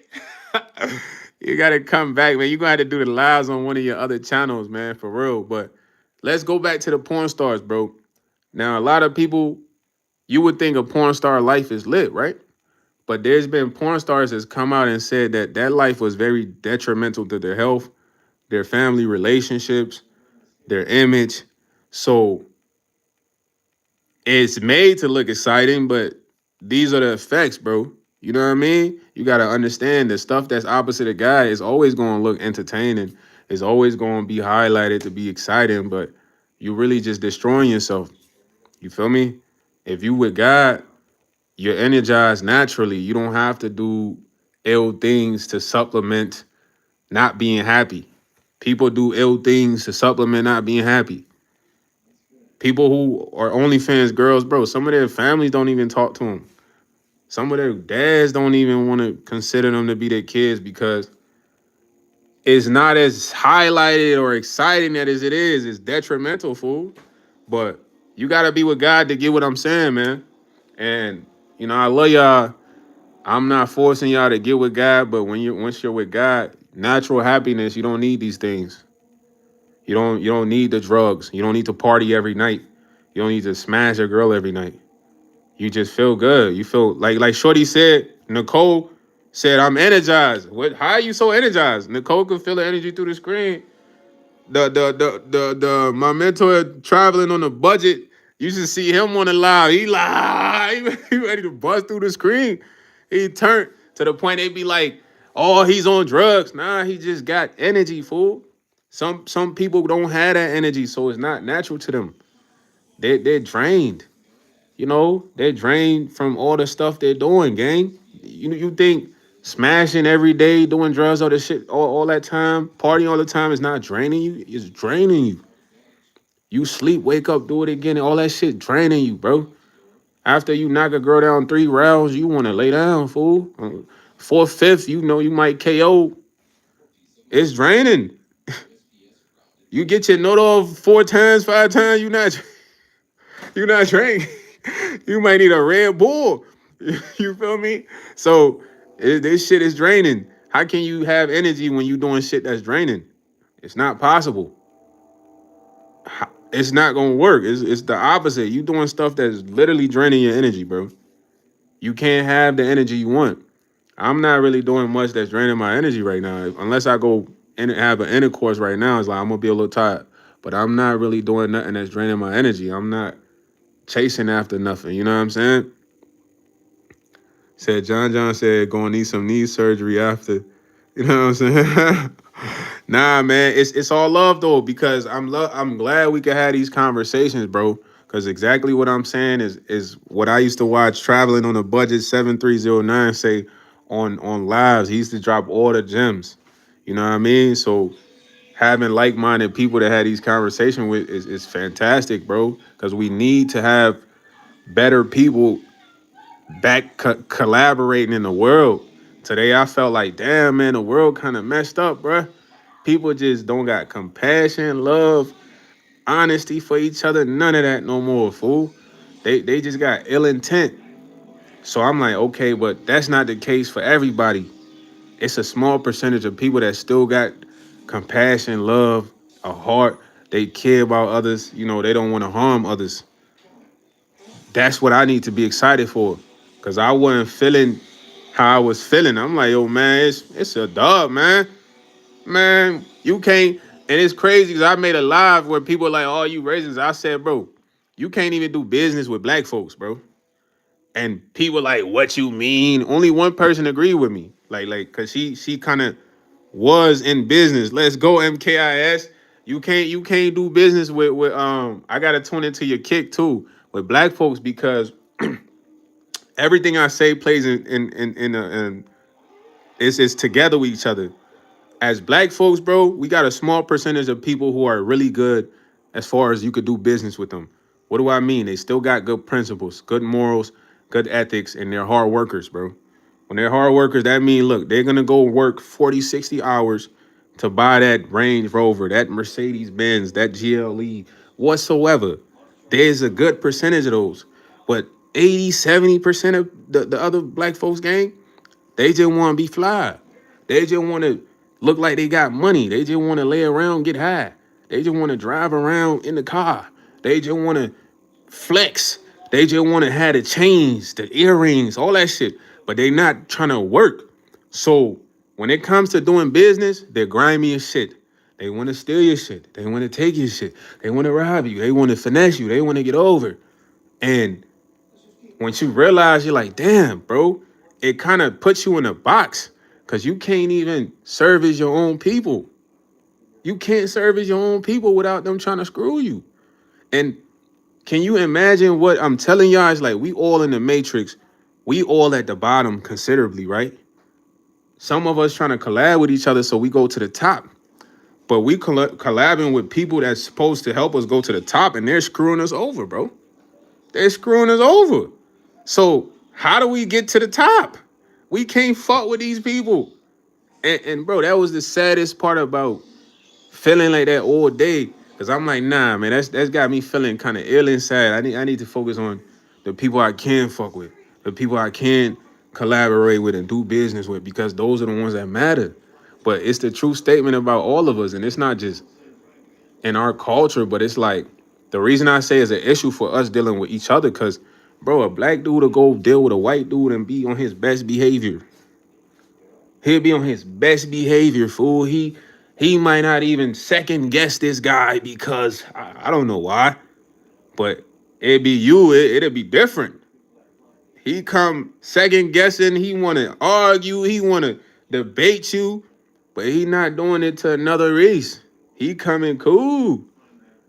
You gotta come back, man. You're gonna have to do the lives on one of your other channels, man, for real. But let's go back to the porn stars, bro. Now, a lot of people, you would think a porn star life is lit, right? But there's been porn stars that's come out and said that that life was very detrimental to their health, their family relationships, their image. So it's made to look exciting, but these are the effects, bro. You know what I mean? You got to understand the stuff that's opposite of God is always going to look entertaining. It's always going to be highlighted to be exciting, but you really just destroying yourself. You feel me? If you with God, you're energized naturally. You don't have to do ill things to supplement not being happy. People do ill things to supplement not being happy. People who are OnlyFans girls, bro, some of their families don't even talk to them. Some of their dads don't even want to consider them to be their kids because it's not as highlighted or exciting as it is. It's detrimental, fool. But you got to be with God to get what I'm saying, man. And, I love y'all. I'm not forcing y'all to get with God, but once you're with God, natural happiness, you don't need these things. You don't need the drugs. You don't need to party every night. You don't need to smash a girl every night. You just feel good. You feel like Shorty said, Nicole said, I'm energized. How are you so energized? Nicole could feel the energy through the screen. The my mentor traveling on a budget. You should see him on the live. He live. He ready to bust through the screen. He turned to the point they be like, oh, he's on drugs. Nah, he just got energy, fool. Some people don't have that energy, so it's not natural to them. They're drained. They're drained from all the stuff they're doing, gang. You think Smashing every day, doing drugs, all this shit, all that time, partying all the time is not draining you. It's draining you. You sleep, wake up, do it again, and all that shit draining you, bro. After you knock a girl down 3 rounds, you want to lay down, fool. Fourth, fifth, you know you might KO. It's draining. You get your note off 4 times, 5 times, you not drinking. You might need a Red Bull. You feel me? So this shit is draining. How can you have energy when you doing shit that's draining? It's not possible. It's not gonna work. It's the opposite. You doing stuff that's literally draining your energy, bro. You can't have the energy you want. I'm not really doing much that's draining my energy right now. Unless I go and have an intercourse right now, it's like I'm gonna be a little tired. But I'm not really doing nothing that's draining my energy. I'm not chasing after nothing. You know what I'm saying? Said John said gonna need some knee surgery after. You know what I'm saying? Nah, man, it's all love though, because I'm glad we could have these conversations, bro. Cause exactly what I'm saying is what I used to watch Traveling on a Budget 7309 say on lives. He used to drop all the gems. You know what I mean? So having like-minded people to have these conversations with is fantastic, bro. Cause we need to have better people back collaborating in the world. Today I felt like, damn, man, the world kind of messed up, bruh. People just don't got compassion, love, honesty for each other. None of that no more, fool. They just got ill intent. So I'm like, okay, but that's not the case for everybody. It's a small percentage of people that still got compassion, love, a heart. They care about others. You know, they don't want to harm others. That's what I need to be excited for. Cause I wasn't feeling how I was feeling. I'm like, yo, man, it's a dub, man. Man, you can't. And it's crazy because I made a live where people are like, oh, you racist. I said, bro, you can't even do business with black folks, bro. And people like, what you mean? Only one person agreed with me. Cause she kind of was in business. Let's go, MKIS. You can't do business with I gotta tune into your kick too with black folks because everything I say plays in it's together with each other. As black folks, bro, we got a small percentage of people who are really good as far as you could do business with them. What do I mean? They still got good principles, good morals, good ethics, and they're hard workers, bro. When they're hard workers, that means, look, they're going to go work 40, 60 hours to buy that Range Rover, that Mercedes Benz, that GLE, whatsoever. There's a good percentage of those. But 80, 70% of the other black folks gang, they just want to be fly. They just want to look like they got money. They just want to lay around, get high. They just want to drive around in the car. They just want to flex. They just want to have the chains, the earrings, all that shit. But they not trying to work. So when it comes to doing business, they're grimy as shit. They want to steal your shit. They want to take your shit. They want to rob you. They want to finesse you. They want to get over. And once you realize, you're like, damn, bro, it kind of puts you in a box because you can't even service your own people. You can't service your own people without them trying to screw you. And can you imagine what I'm telling y'all? It's like we all in the matrix. We all at the bottom considerably, right? Some of us trying to collab with each other so we go to the top. But we collabing with people that's supposed to help us go to the top and they're screwing us over, bro. They're screwing us over. So how do we get to the top? We can't fuck with these people. And bro, that was the saddest part about feeling like that all day. Cause I'm like, nah, man, that's got me feeling kind of ill inside. I need to focus on the people I can fuck with, the people I can collaborate with and do business with, because those are the ones that matter. But it's the true statement about all of us, and it's not just in our culture, but it's like the reason I say it's an issue for us dealing with each other, cause bro, a black dude will go deal with a white dude and be on his best behavior. He'll be on his best behavior, fool. He might not even second guess this guy because I don't know why, but it'd be you. It'll be different. He come second guessing. He want to argue. He want to debate you, but he not doing it to another race. He coming cool.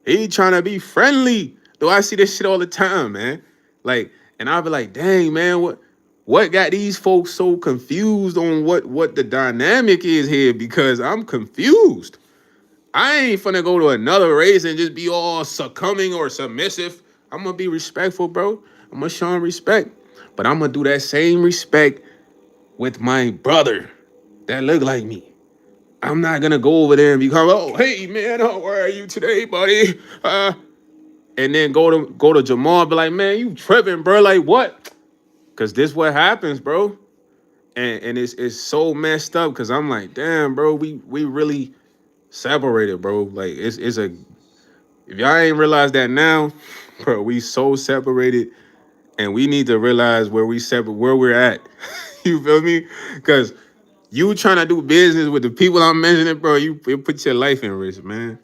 He trying to be friendly. Though I see this shit all the time, man. Like, and I'll be like, dang, man, What got these folks so confused on what the dynamic is here? Because I'm confused. I ain't finna go to another race and just be all succumbing or submissive. I'm gonna be respectful, bro. I'm gonna show him respect. But I'm gonna do that same respect with my brother that look like me. I'm not gonna go over there and become, oh, hey man, how are you today, buddy? And then go to Jamal and be like, man, you tripping, bro. Like what? Cause this what happens, bro. And it's so messed up because I'm like, damn, bro, we really separated, bro. Like it's a if y'all ain't realized that now, bro, we so separated, and we need to realize where we're at. You feel me? Because you trying to do business with the people I'm mentioning, bro, you put your life in risk, man.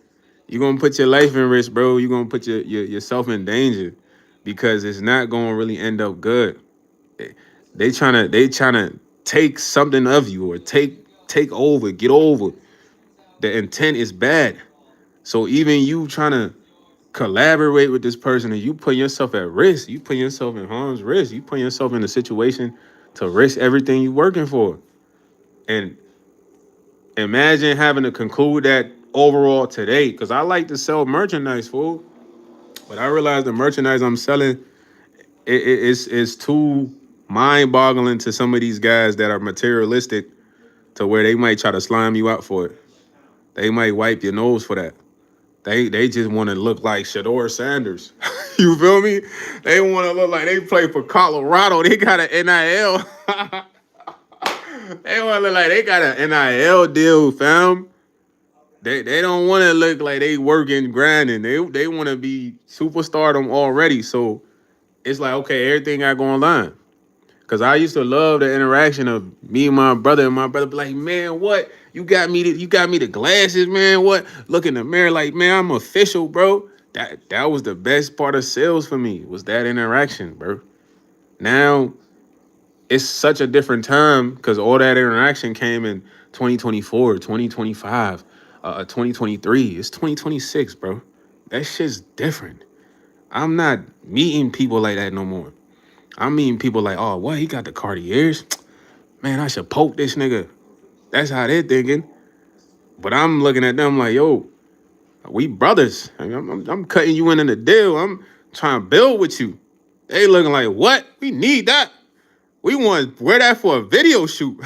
You gonna put your life in risk, bro. You gonna put yourself in danger because it's not gonna really end up good. They trying to take something of you or take over, get over. The intent is bad. So even you trying to collaborate with this person and you put yourself at risk, you put yourself in harm's risk, you put yourself in a situation to risk everything you working for. And imagine having to conclude that overall today, because I like to sell merchandise, fool. But I realize the merchandise I'm selling it's too mind-boggling to some of these guys that are materialistic to where they might try to slime you out for it. They might wipe your nose for that. They just want to look like Shador Sanders. You feel me? They want to look like they play for Colorado. They got an NIL. They want to look like they got an NIL deal, fam. They don't want to look like they working, grinding. They want to be superstardom already. So it's like, okay, everything got going line. Cause I used to love the interaction of me and my brother be like, man, what? You got me the glasses, man. What? Look in the mirror, like, man, I'm official, bro. That was the best part of sales for me, was that interaction, bro. Now it's such a different time because all that interaction came in 2024, 2025, 2023. It's 2026, bro. That shit's different. I'm not meeting people like that no more. I mean, people like, oh, what? He got the Cartiers? Man, I should poke this nigga. That's how they're thinking. But I'm looking at them like, yo, we brothers. I'm cutting you in the deal. I'm trying to build with you. They looking like, what? We need that. We want to wear that for a video shoot.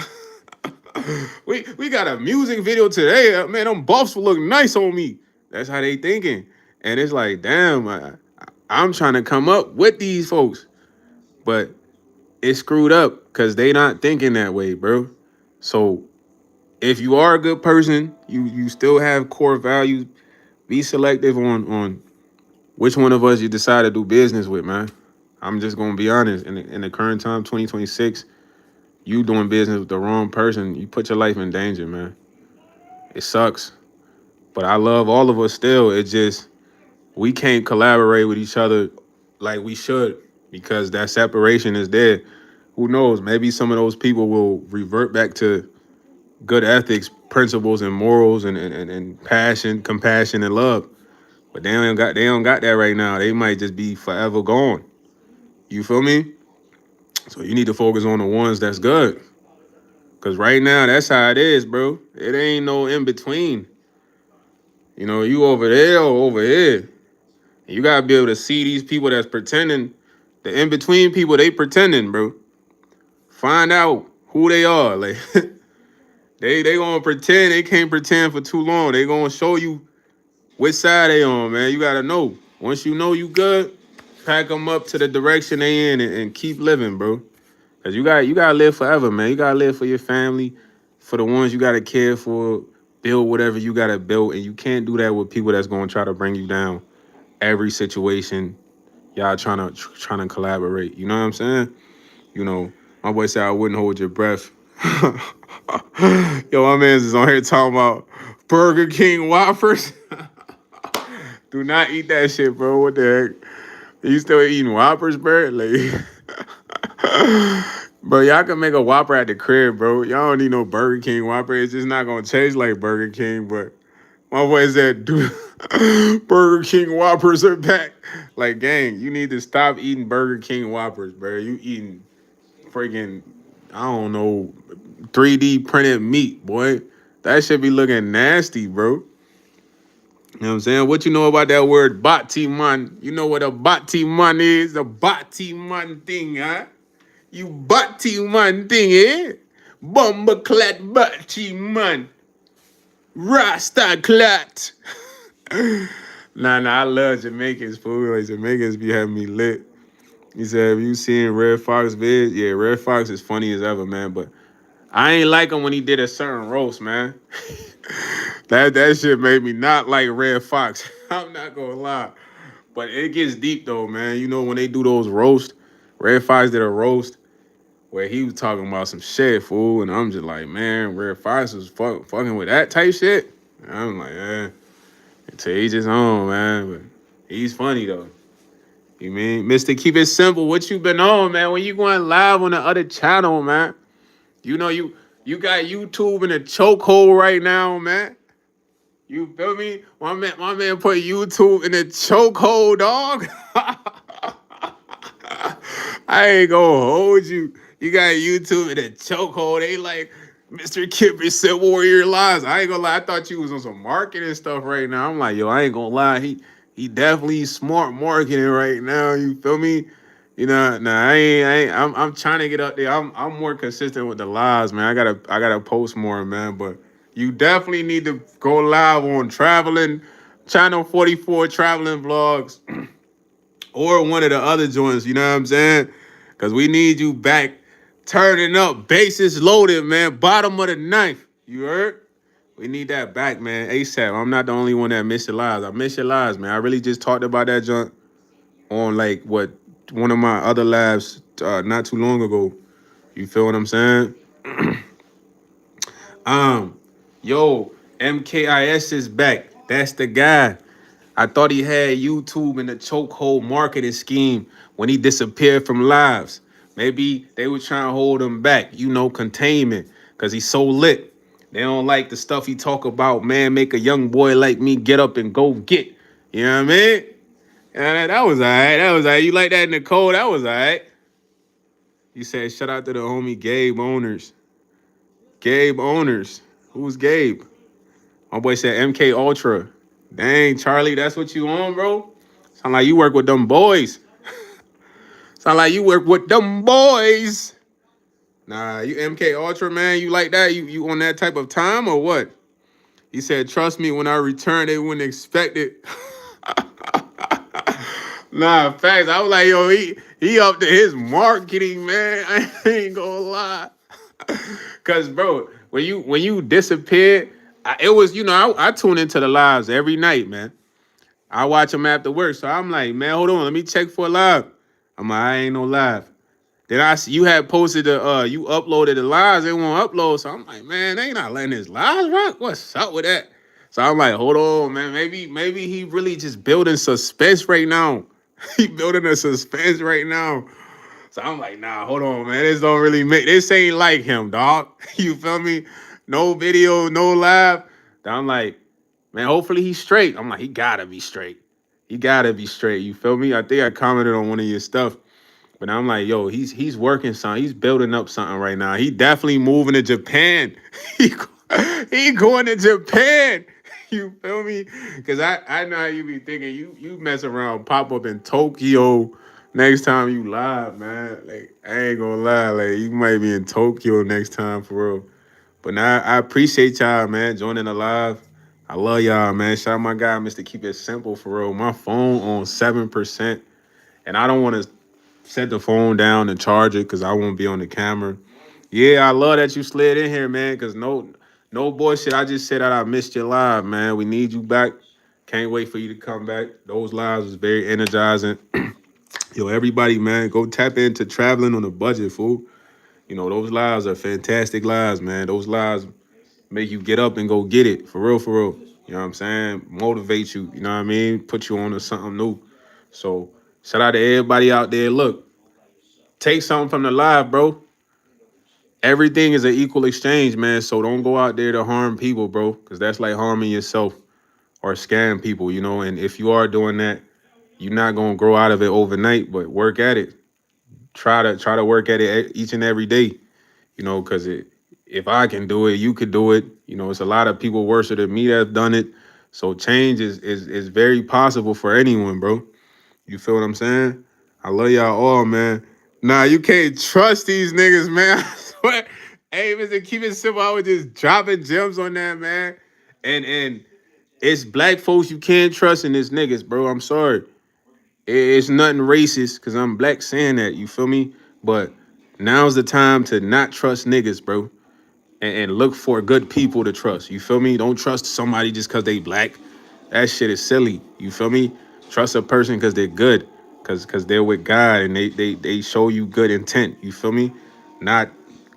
we got a music video today. Man, them buffs will look nice on me. That's how they thinking. And it's like, damn, I'm trying to come up with these folks. But it's screwed up because they not thinking that way, bro. So if you are a good person, you still have core values. Be selective on which one of us you decide to do business with, man. I'm just gonna be honest. In the current time, 2026, you doing business with the wrong person, you put your life in danger, man. It sucks, but I love all of us still. It just we can't collaborate with each other like we should because that separation is there. Who knows? Maybe some of those people will revert back to good ethics, principles, and morals, and passion, compassion, and love. But they don't got that right now. They might just be forever gone. You feel me? So you need to focus on the ones that's good. Cause right now that's how it is, bro. It ain't no in between. You know, you over there or over here. You gotta be able to see these people that's pretending. The in between people, they pretending, bro. Find out who they are. Like they gonna pretend. They can't pretend for too long. They gonna show you which side they on, man. You gotta know. Once you know you good, pack them up to the direction they in and keep living, bro. Cause you gotta live forever, man. You gotta live for your family, for the ones you gotta care for, build whatever you gotta build, and you can't do that with people that's gonna try to bring you down. Every situation, y'all trying to collaborate. You know what I'm saying? You know, my boy said I wouldn't hold your breath. Yo, my man's is on here talking about Burger King Whoppers. Do not eat that shit, bro. What the heck? You still eating Whoppers, bro? Like, bro, y'all can make a Whopper at the crib, bro. Y'all don't need no Burger King Whopper. It's just not gonna taste like Burger King. But my boy said, dude, Burger King Whoppers are back. Like, gang, you need to stop eating Burger King Whoppers, bro. You eating freaking, I don't know, 3D printed meat, boy. That should be looking nasty, bro. You know what I'm saying? What you know about that word batiman? You know what a batiman is? A batiman thing, huh? You batiman thing, eh? Bomba clat batiman. Rasta clat. Nah, I love Jamaicans, fool. Like, Jamaicans be having me lit. He said, have you seen Red Fox vids? Yeah, Red Fox is funny as ever, man. But I ain't like him when he did a certain roast, man. That shit made me not like Red Fox. I'm not gonna lie. But it gets deep though, man. You know when they do those roasts, Red Fox did a roast where he was talking about some shit, fool, and I'm just like, man, Red Fox was fucking with that type shit. And I'm like, to each his own, man. But he's funny though. You mean, Mister Keep It Simple? What you been on, man? When you going live on the other channel, man? You know you got YouTube in a chokehold right now, man. You feel me? My man put YouTube in a chokehold, dog. I ain't gonna hold you. You got YouTube in a chokehold. They like Mr. Kippy said Warrior Lies. I ain't gonna lie. I thought you was on some marketing stuff right now. I'm like, yo, I ain't gonna lie. He definitely smart marketing right now. You feel me? You know, nah, I'm trying to get up there. I'm more consistent with the lives, man. I gotta post more, man. But you definitely need to go live on traveling, channel 44 traveling vlogs or one of the other joints, you know what I'm saying? Because we need you back turning up, bases loaded, man. Bottom of the ninth. You heard? We need that back, man. ASAP. I'm not the only one that missed your lives. I miss your lives, man. I really just talked about that joint on like what one of my other labs not too long ago. You feel what I'm saying? Um, yo, MKIS is back. That's the guy. I thought he had YouTube in the chokehold marketing scheme when he disappeared from lives. Maybe they were trying to hold him back, you know, containment, because he's so lit. They don't like the stuff he talk about, man, make a young boy like me get up and go get. You know what I mean? That was all right. That was all right. You like that, Nicole? That was all right. You said, shout out to the homie Gabe Owners. Gabe Owners. Who's Gabe? My boy said MK Ultra. Dang, Charlie, that's what you on, bro? Sound like you work with them boys. Sound like you work with them boys. Nah, you MK Ultra, man. You like that? You on that type of time or what? He said, trust me, when I return, they wouldn't expect it. Nah, facts. I was like, yo, he up to his marketing, man. I ain't gonna lie. Cause bro, when you disappeared, it was, you know, I tune into the lives every night, man. I watch them after work. So I'm like, man, hold on, let me check for a live. I'm like, I ain't no live. Then I see you had posted you uploaded the lives, they won't upload. So I'm like, man, they not letting his lives rock. What's up with that? So I'm like, hold on, man. Maybe he really just building suspense right now. He building a suspense right now. So I'm like, nah, hold on, man. This don't really make this ain't like him, dog. You feel me? No video, no live. I'm like, man, hopefully he's straight. I'm like, he gotta be straight. He gotta be straight. You feel me? I think I commented on one of your stuff. But I'm like, yo, he's working something. He's building up something right now. He definitely moving to Japan. he, he going to Japan. You feel me? Because I know how you be thinking. You mess around, pop up in Tokyo next time you live, man. Like, I ain't gonna lie. Like, you might be in Tokyo next time for real. But now I appreciate y'all, man, joining the live. I love y'all, man. Shout out my guy, Mr. Keep It Simple for real. My phone on 7%. And I don't want to set the phone down and charge it because I won't be on the camera. Yeah, I love that you slid in here, man. Because no bullshit. I just said that I missed your live, man. We need you back. Can't wait for you to come back. Those lives was very energizing. Yo, everybody, man, go tap into traveling on a budget, fool. You know, those lives are fantastic lives, man. Those lives make you get up and go get it. For real, for real. You know what I'm saying? Motivate you, you know what I mean? Put you on to something new. So shout out to everybody out there. Look, take something from the live, bro. Everything is an equal exchange, man. So don't go out there to harm people, bro, because that's like harming yourself or scam people, you know. And if you are doing that, you're not gonna grow out of it overnight, but work at it. try to work at it each and every day. Because if I can do it, you could do it. It's a lot of people worse than me that have done it. So change is very possible for anyone, bro. You feel what I'm saying? I love y'all all, man. Nah, you can't trust these niggas, man. I swear. Hey, Mr. Keep It Simple, I was just dropping gems on that, man. And it's black folks you can't trust in this niggas, bro. I'm sorry. It's nothing racist because I'm black saying that, you feel me? But now's the time to not trust niggas, bro. And look for good people to trust. You feel me? Don't trust somebody just because they black. That shit is silly. You feel me? Trust a person because they're good. Cause they're with God and they show you good intent. You feel me? Not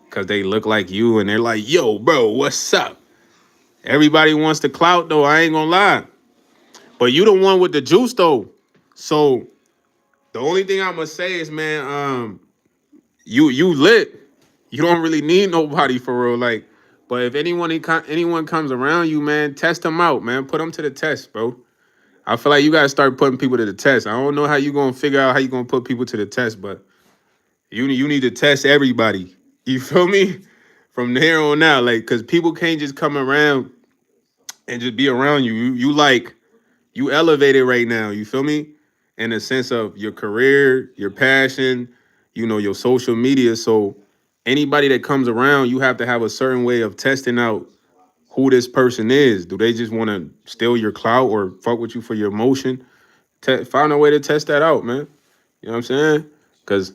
because they look like you and they're like, yo, bro, what's up? Everybody wants the clout though. I ain't gonna lie. But you the one with the juice though. So the only thing I'm gonna say is, man, you lit. You don't really need nobody for real. Like, but if anyone comes around you, man, test them out, man. Put them to the test, bro. I feel like you gotta start putting people to the test. I don't know how you gonna figure out how you gonna put people to the test, but you need to test everybody. You feel me? From here on out, like, cause people can't just come around and just be around you. You like you elevated right now. You feel me? In the sense of your career, your passion, your social media. So anybody that comes around, you have to have a certain way of testing out who this person is. Do they just want to steal your clout or fuck with you for your emotion? Find a way to test that out, man. You know what I'm saying? Because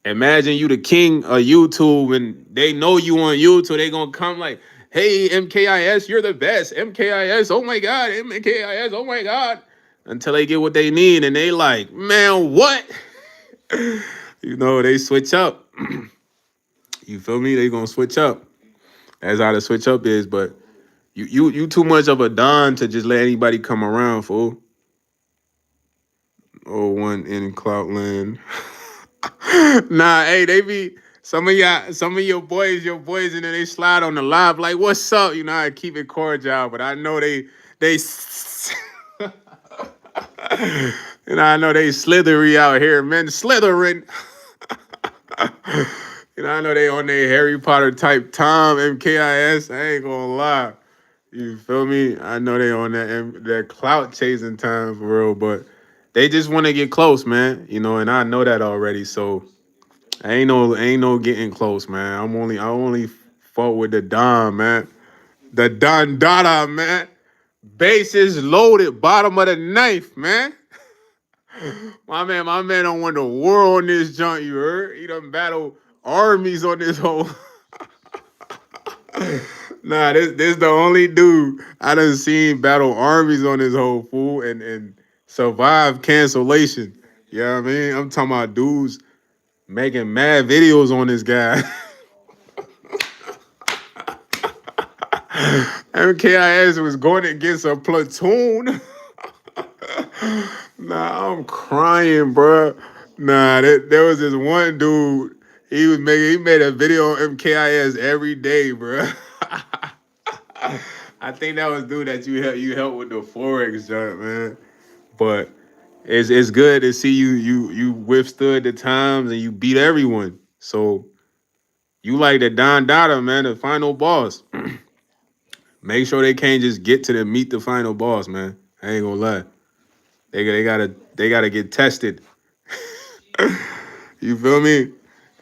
imagine you the king of YouTube and they know you on YouTube. They gonna come like, hey, MKIS, you're the best. MKIS, oh my God. MKIS, oh my God. Until they get what they need and they like, man, what? They switch up. You feel me? They gonna switch up. That's how the switch up is. But you too much of a don to just let anybody come around, fool. Oh, one in Cloudland. Nah, hey, they be some of your boys, and then they slide on the live like, "What's up?" I keep it cordial, but I know they, I know they slithery out here, man, slithering. I know they on their Harry Potter type time, MKIS. I ain't gonna lie, you feel me? I know they on that clout chasing time for real, but they just want to get close, man. And I know that already, so. Ain't no getting close, man. I only fought with the Don, man. The Don Dada, man. Bases loaded, bottom of the knife, man. My man don't want the war on this junk, you heard? He done battle armies on this whole. Nah, this the only dude I done seen battle armies on this whole fool and survive cancellation. You know what I mean? I'm talking about dudes making mad videos on this guy. MKIS was going against a platoon. Nah, I'm crying, bro. Nah, there was this one dude. He made a video on MKIS every day, bro. I think that was dude that you helped with the forex jump, man. But it's good to see you withstood the times and you beat everyone. So you like the Don Dada, man, the final boss. Make sure they can't just get to the meet the final boss, man. I ain't gonna lie. They gotta get tested. You feel me?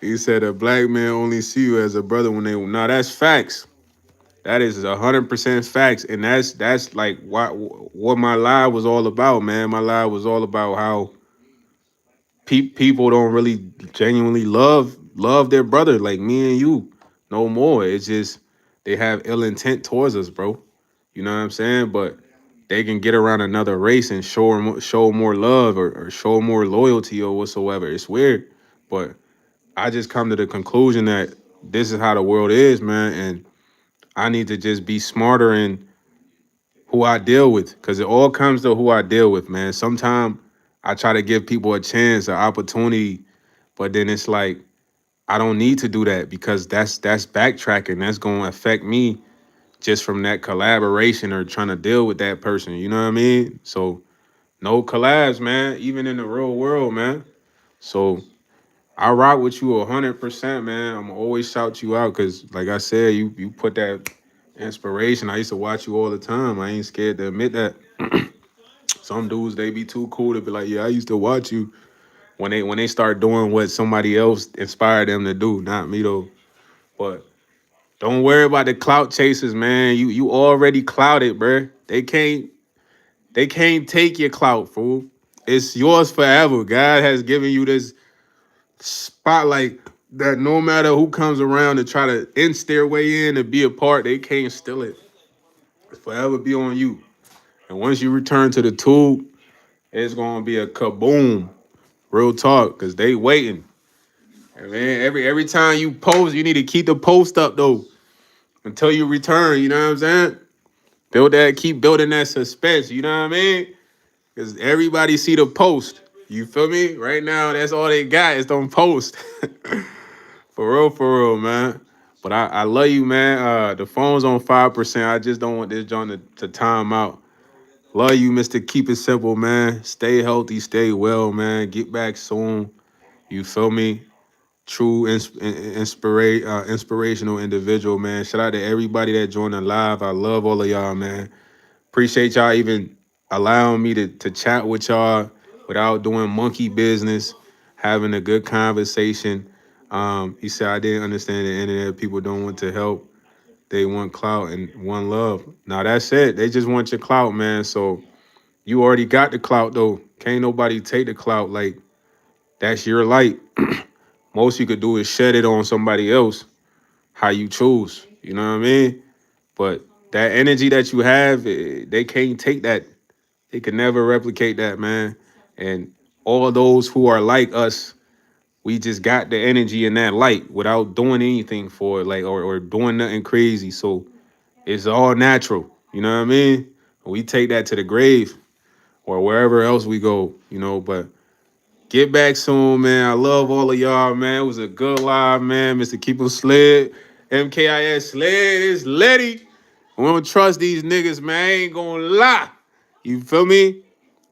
He said a black man only see you as a brother when they. Nah, that's facts. That is 100% facts, and that's like what my live was all about, man. My live was all about how people don't really genuinely love their brother like me and you no more. It's just they have ill intent towards us, bro. You know what I'm saying? But they can get around another race and show more love or show more loyalty or whatsoever. It's weird, but I just come to the conclusion that this is how the world is, man, and I need to just be smarter in who I deal with, because it all comes to who I deal with, man. Sometimes I try to give people a chance, an opportunity, but then it's like I don't need to do that because that's backtracking. That's going to affect me just from that collaboration or trying to deal with that person. You know what I mean? So no collabs, man, even in the real world, man. So I rock with you 100%, man. I'm always shout you out because, like I said, you put that inspiration. I used to watch you all the time. I ain't scared to admit that. Some dudes they be too cool to be like, yeah, I used to watch you when they start doing what somebody else inspired them to do. Not me though. But don't worry about the clout chasers, man. You already clouted, bruh. They can't take your clout, fool. It's yours forever. God has given you this spotlight that no matter who comes around to try to inch their way in and be a part, they can't steal it. It's forever be on you. And once you return to the tube, it's gonna be a kaboom. Real talk, cause they waiting. And man, every time you post, you need to keep the post up though until you return. You know what I'm saying? Keep building that suspense. You know what I mean? Cause everybody see the post. You feel me? Right now, that's all they got is them post. For real, man. But I love you, man. The phone's on 5%. I just don't want this joint to time out. Love you, Mr. Keep It Simple, man. Stay healthy, stay well, man. Get back soon. You feel me? True inspirational individual, man. Shout out to everybody that joined the live. I love all of y'all, man. Appreciate y'all even allowing me to chat with y'all without doing monkey business, having a good conversation. He said I didn't understand the internet. People don't want to help. They want clout and one love. Now that's it. They just want your clout, man. So you already got the clout though. Can't nobody take the clout. Like that's your light. Most you could do is shed it on somebody else. How you choose. You know what I mean? But that energy that you have, they can't take that. They could never replicate that, man. And all those who are like us, we just got the energy in that light without doing anything for it, like or doing nothing crazy. So it's all natural. You know what I mean? We take that to the grave or wherever else we go, but get back soon, man. I love all of y'all, man. It was a good live, man. Mr. Keep 'em Slid, MKIS Slid is Letty. We don't trust these niggas, man. I ain't gonna lie. You feel me?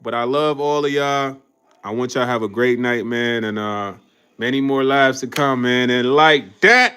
But I love all of y'all. I want y'all to have a great night, man. And many more lives to come, man. And like that,